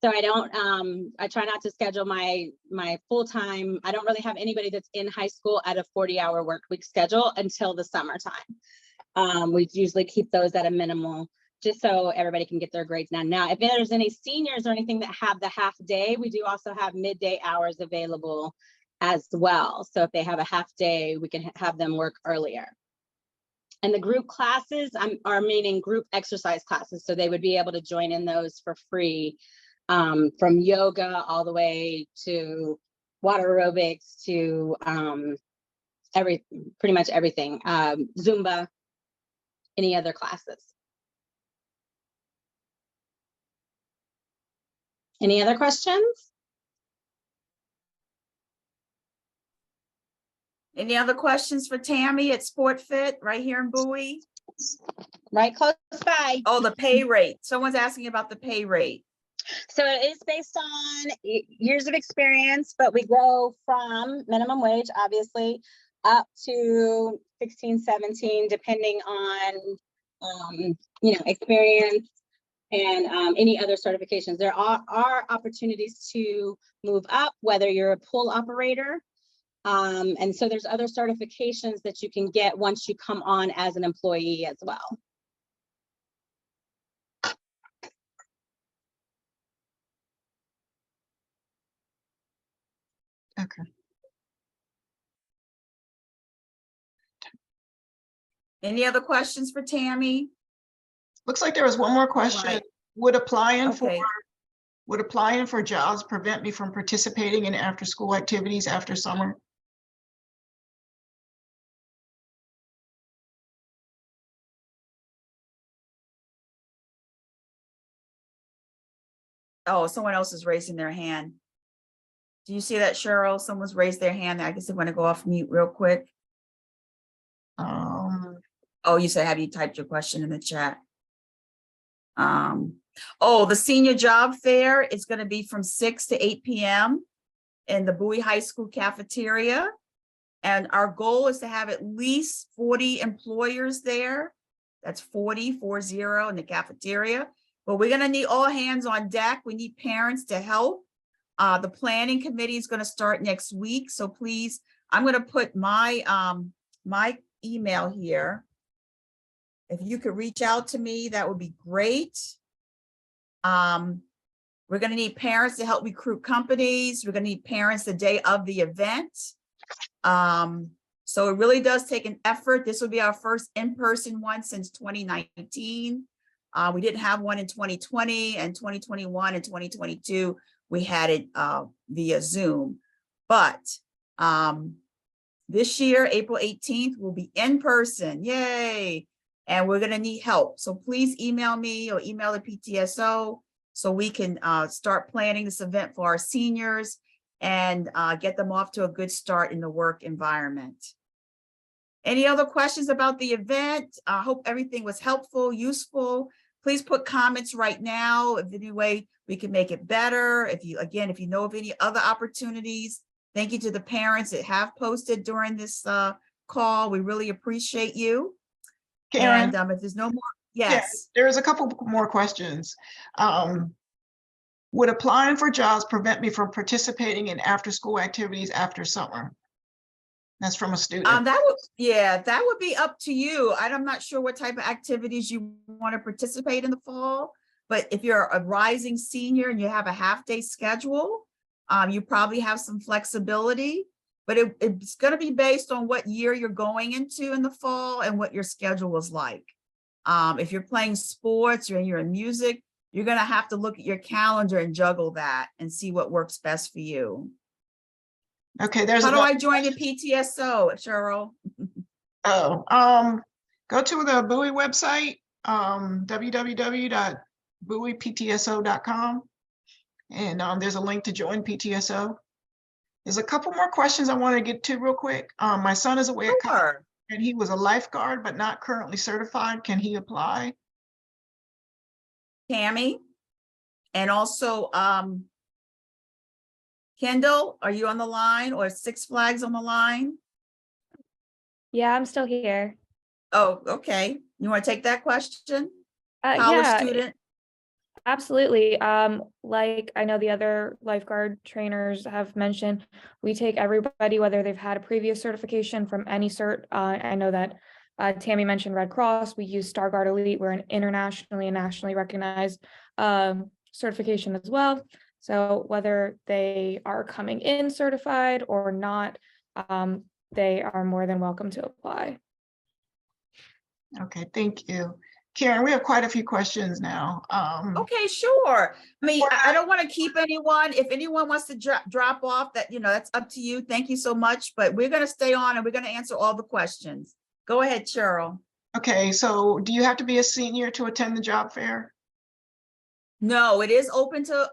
So I try not to schedule my full-time. I don't really have anybody that's in high school at a 40-hour work week schedule until the summertime. We usually keep those at a minimal, just so everybody can get their grades now. Now, if there's any seniors or anything that have the half day, we do also have midday hours available as well. So if they have a half day, we can have them work earlier. And the group classes are meaning group exercise classes. So they would be able to join in those for free from yoga all the way to water aerobics to pretty much everything, Zumba, any other classes. Any other questions? Any other questions for Tammy at Sport Fit right here in Bowie? Right close by. Oh, the pay rate. Someone's asking about the pay rate. So it is based on years of experience, but we go from minimum wage, obviously, up to 16, 17, depending on, experience and any other certifications. There are opportunities to move up, whether you're a pool operator. And so there's other certifications that you can get once you come on as an employee as well. Okay. Any other questions for Tammy? Looks like there was one more question. Right. Would applying Okay. for jobs prevent me from participating in after-school activities after summer? Oh, someone else is raising their hand. Do you see that, Cheryl? Someone's raised their hand. I guess they want to go off mute real quick. Oh, you said, have you typed your question in the chat? Oh, the senior job fair is going to be from 6 to 8 p.m. in the Bowie High School cafeteria. And our goal is to have at least 40 employers there. That's 40 in the cafeteria. But we're going to need all hands on deck. We need parents to help. The planning committee is going to start next week. So please, I'm going to put my my email here. If you could reach out to me, that would be great. We're going to need parents to help recruit companies. We're going to need parents the day of the event. So it really does take an effort. This will be our first in-person one since 2019. We didn't have one in 2020 and 2021 and 2022. We had it via Zoom. But this year, April 18th, will be in person. Yay. And we're going to need help. So please email me or email the PTSO so we can start planning this event for our seniors and get them off to a good start in the work environment. Any other questions about the event? I hope everything was helpful, useful. Please put comments right now if any way we can make it better. If you know of any other opportunities, thank you to the parents that have posted during this call. We really appreciate you. Karen, And if there's no more, yes. Yeah, there's a couple more questions. Would applying for jobs prevent me from participating in after-school activities after summer? That's from a student. That would be up to you. I'm not sure what type of activities you want to participate in the fall, but if you're a rising senior and you have a half-day schedule, you probably have some flexibility, but it's going to be based on what year you're going into in the fall and what your schedule is like. If you're playing sports or you're in music, you're going to have to look at your calendar and juggle that and see what works best for you. Okay, how do I join the PTSO, Cheryl? Go to the Bowie website, www.bowieptso.com, and there's a link to join PTSO. There's a couple more questions I want to get to real quick. My son is away at college, and he was a lifeguard but not currently certified. Can he apply? Tammy, and also Kendall, are you on the line, or Six Flags on the line? Yeah, I'm still here. Oh, okay. You want to take that question? College student? Absolutely. Like I know the other lifeguard trainers have mentioned, we take everybody, whether they've had a previous certification from any cert. I know that Tammy mentioned Red Cross. We use StarGuard Elite. We're an internationally and nationally recognized certification as well. So whether they are coming in certified or not, they are more than welcome to apply. Okay, thank you. Karen, we have quite a few questions now. Okay, sure. I mean, I don't want to keep anyone. If anyone wants to drop off, that, that's up to you. Thank you so much. But we're going to stay on and we're going to answer all the questions. Go ahead, Cheryl. Okay, so do you have to be a senior to attend the job fair? No, it is open to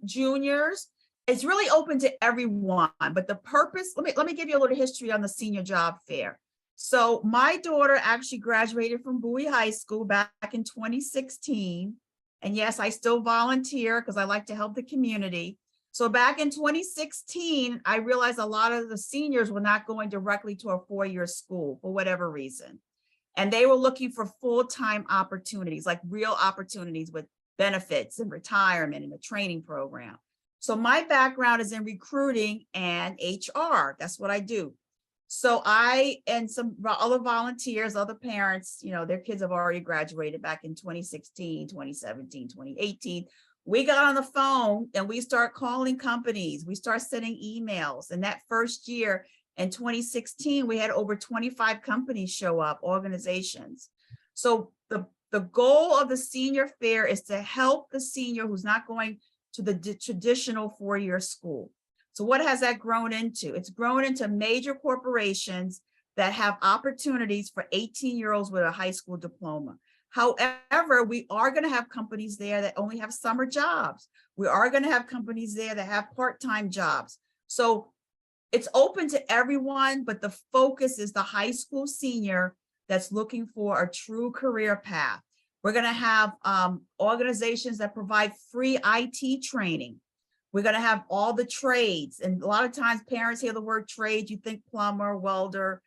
juniors. It's really open to everyone, but the purpose, let me give you a little history on the senior job fair. So my daughter actually graduated from Bowie High School back in 2016. And yes, I still volunteer because I like to help the community. So back in 2016, I realized a lot of the seniors were not going directly to a four-year school for whatever reason. And they were looking for full-time opportunities, like real opportunities with benefits and retirement and a training program. So my background is in recruiting and HR. That's what I do. So I and some other volunteers, other parents, their kids have already graduated back in 2016, 2017, 2018. We got on the phone and we start calling companies. We start sending emails. And that first year in 2016, we had over 25 companies show up, organizations. So the goal of the senior fair is to help the senior who's not going to the traditional four-year school. So what has that grown into? It's grown into major corporations that have opportunities for 18-year-olds with a high school diploma. However, we are going to have companies there that only have summer jobs. We are going to have companies there that have part-time jobs. So it's open to everyone, but the focus is the high school senior that's looking for a true career path. We're going to have organizations that provide free IT training. We're going to have all the trades. And a lot of times parents hear the word trade, you think plumber, welder,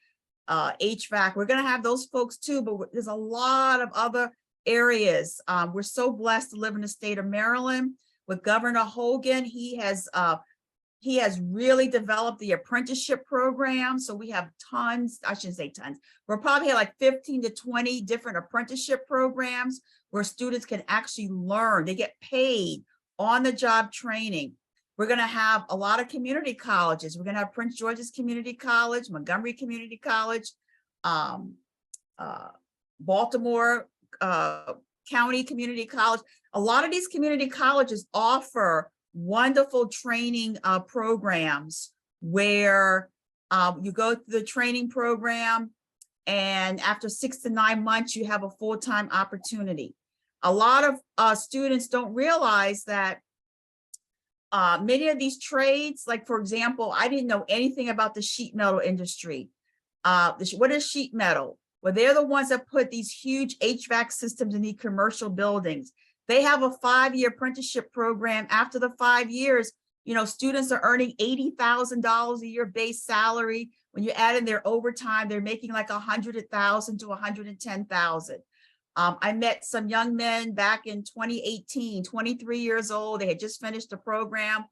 HVAC. We're going to have those folks too, but there's a lot of other areas. We're so blessed to live in the state of Maryland with Governor Hogan. He has really developed the apprenticeship program. So we have tons, I shouldn't say tons, we're probably have like 15 to 20 different apprenticeship programs where students can actually learn. They get paid on the job training. We're going to have a lot of community colleges. We're going to have Prince George's Community College, Montgomery Community College, Baltimore County Community College. A lot of these community colleges offer wonderful training programs where you go through the training program and after 6 to 9 months, you have a full-time opportunity. A lot of students don't realize that many of these trades, like for example, I didn't know anything about the sheet metal industry. What is sheet metal? Well, they're the ones that put these huge HVAC systems in these commercial buildings. They have a 5-year apprenticeship program. After the 5 years, students are earning $80,000 a year base salary. When you add in their overtime, they're making like $100,000 to $110,000. I met some young men back in 2018, 23 years old. They had just finished the program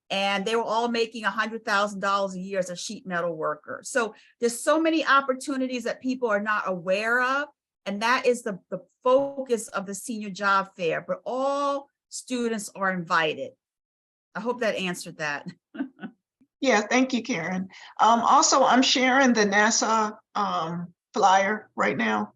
and they were all making $100,000 a year as a sheet metal worker. So there's so many opportunities that people are not aware of. And that is the focus of the senior job fair, but all students are invited. I hope that answered that. Yeah, thank you, Karen. Also, I'm sharing the NASA flyer right now.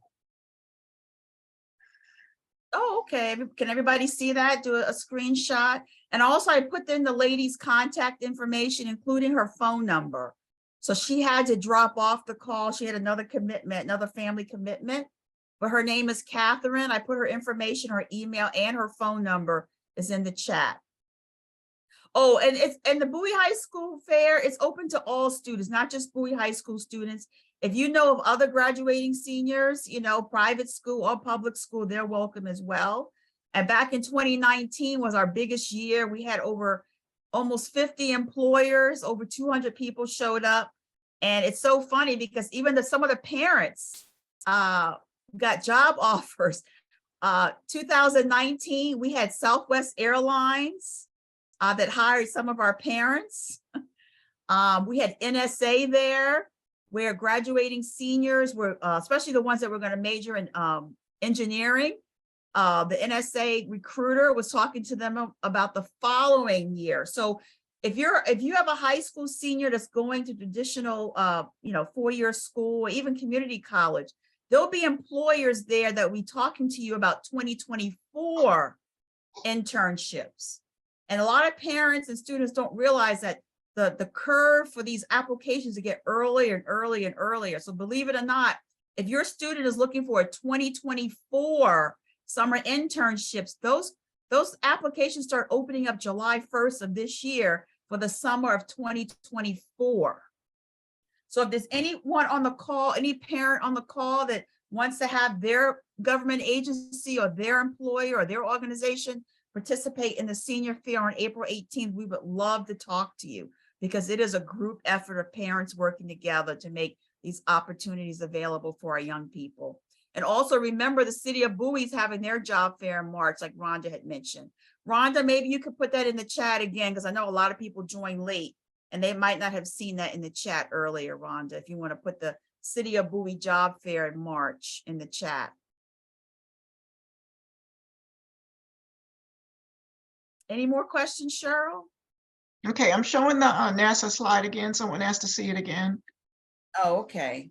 Oh, okay. Can everybody see that? Do a screenshot. And also I put in the lady's contact information, including her phone number. So she had to drop off the call. She had another commitment, another family commitment, but her name is Catherine. I put her information, her email and her phone number is in the chat. Oh, and the Bowie High School Fair is open to all students, not just Bowie High School students. If you know of other graduating seniors, private school or public school, they're welcome as well. And back in 2019 was our biggest year. We had over almost 50 employers, over 200 people showed up. And it's so funny because even some of the parents got job offers. 2019, we had Southwest Airlines that hired some of our parents. We had NSA there, where graduating seniors were, especially the ones that were going to major in engineering. The NSA recruiter was talking to them about the following year. So if you have a high school senior that's going to traditional, 4-year school or even community college, there'll be employers there that will be talking to you about 2024 internships. And a lot of parents and students don't realize that the curve for these applications to get earlier and earlier and earlier. So believe it or not, if your student is looking for a 2024 summer internships, those applications start opening up July 1st of this year for the summer of 2024. So if there's anyone on the call, any parent on the call that wants to have their government agency or their employer or their organization participate in the senior fair on April 18th, we would love to talk to you, because it is a group effort of parents working together to make these opportunities available for our young people. And also remember, the city of Bowie's having their job fair in March, like Rhonda had mentioned. Rhonda, maybe you could put that in the chat again, because I know a lot of people joined late and they might not have seen that in the chat earlier, Rhonda, if you want to put the city of Bowie job fair in March in the chat. Any more questions, Cheryl? Okay, I'm showing the NASA slide again. Someone has to see it again. Oh, okay.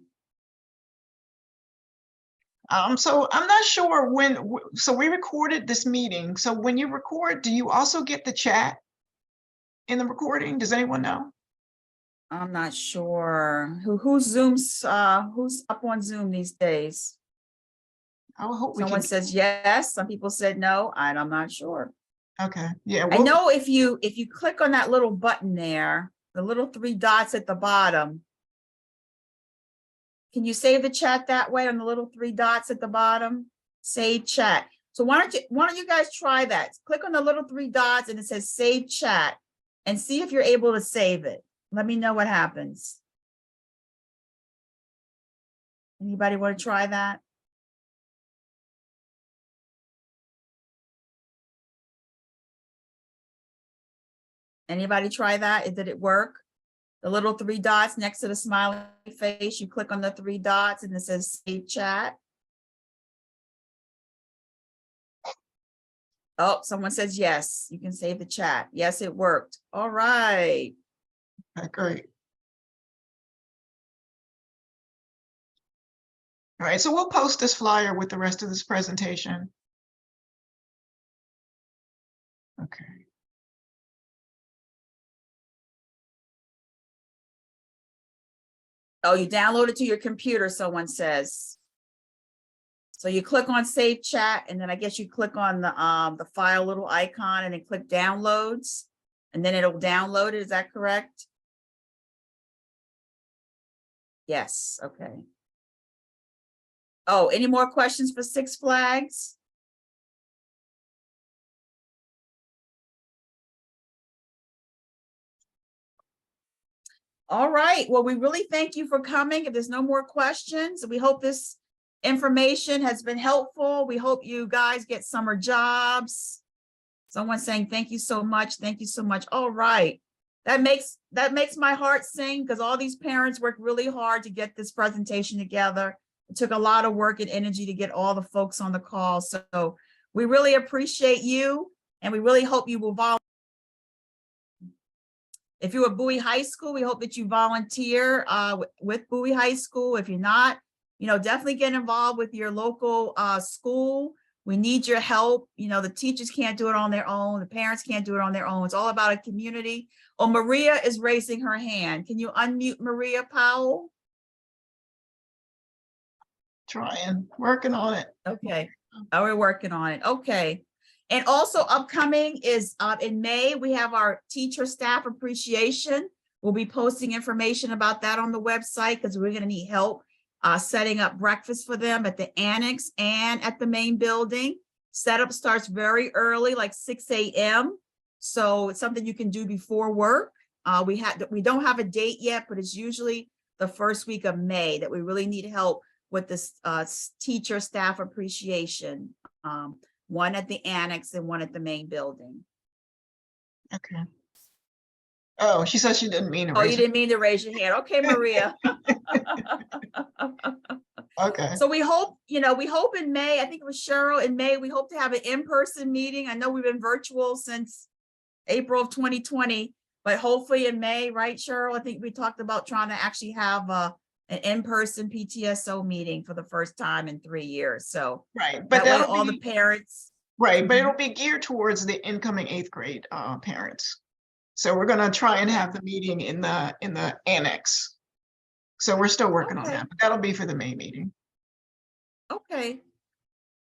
So I'm not sure when, so we recorded this meeting. So when you record, do you also get the chat in the recording? Does anyone know? I'm not sure. Who's Zoom's, who's up on Zoom these days? I hope Someone says yes, some people said no, and I'm not sure. Okay, yeah. I know if you click on that little button there, the little 3 dots at the bottom, can you save the chat that way on the little 3 dots at the bottom? Save chat. So why don't you guys try that? Click on the little 3 dots and it says save chat and see if you're able to save it. Let me know what happens. Anybody want to try that? Anybody try that? Did it work? The little 3 dots next to the smiley face, you click on the 3 dots and it says save chat. Oh, someone says yes, you can save the chat. Yes, it worked. All right. Okay, great. All right, so we'll post this flyer with the rest of this presentation. Okay. Oh, you download it to your computer, someone says. So you click on save chat, and then I guess you click on the file little icon and then click downloads, and then it'll download it. Is that correct? Yes, okay. Oh, any more questions for Six Flags? All right, well, we really thank you for coming. If there's no more questions, we hope this information has been helpful. We hope you guys get summer jobs. Someone's saying, thank you so much. Thank you so much. All right. That makes my heart sing, because all these parents worked really hard to get this presentation together. It took a lot of work and energy to get all the folks on the call. So we really appreciate you, and we really hope you will volunteer. If you're at Bowie High School, we hope that you volunteer with Bowie High School. If you're not, definitely get involved with your local school. We need your help. The teachers can't do it on their own. The parents can't do it on their own. It's all about a community. Oh, Maria is raising her hand. Can you unmute Maria Powell? Trying, working on it. Okay. Oh, we're working on it. Okay. And also upcoming is in May, we have our teacher staff appreciation. We'll be posting information about that on the website, because we're going to need help setting up breakfast for them at the annex and at the main building. Setup starts very early, like 6 a.m. So it's something you can do before work. We don't have a date yet, but it's usually the first week of May that we really need help with this teacher staff appreciation. One at the annex and one at the main building. Okay. Oh, she said she didn't mean to Oh, raise you didn't mean to raise your hand. Okay, Maria. Okay. So we hope in May, I think it was Cheryl, in May, we hope to have an in-person meeting. I know we've been virtual since April of 2020, but hopefully in May, right, Cheryl? I think we talked about trying to actually have an in-person PTSO meeting for the first time in 3 years. So Right, that but way that'll all the be, parents. right, but Mhm. it'll be geared towards the incoming 8th grade parents. So we're gonna try and have the meeting in the annex. So we're still working on Okay. that, but that'll be for the May meeting. Okay.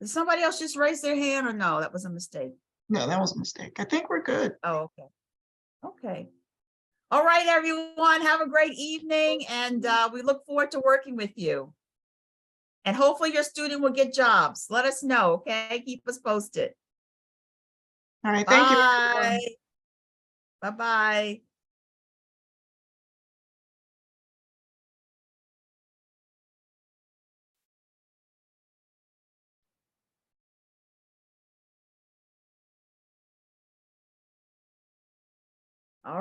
Did somebody else just raise their hand or no? That was a mistake. No, that was a mistake. I think we're good. Oh, okay. Okay. All right, everyone, have a great evening and we look forward to working with you. And hopefully your student will get jobs. Let us know, okay? Keep us posted. All right, thank you. everyone. Bye. Bye-bye. All right.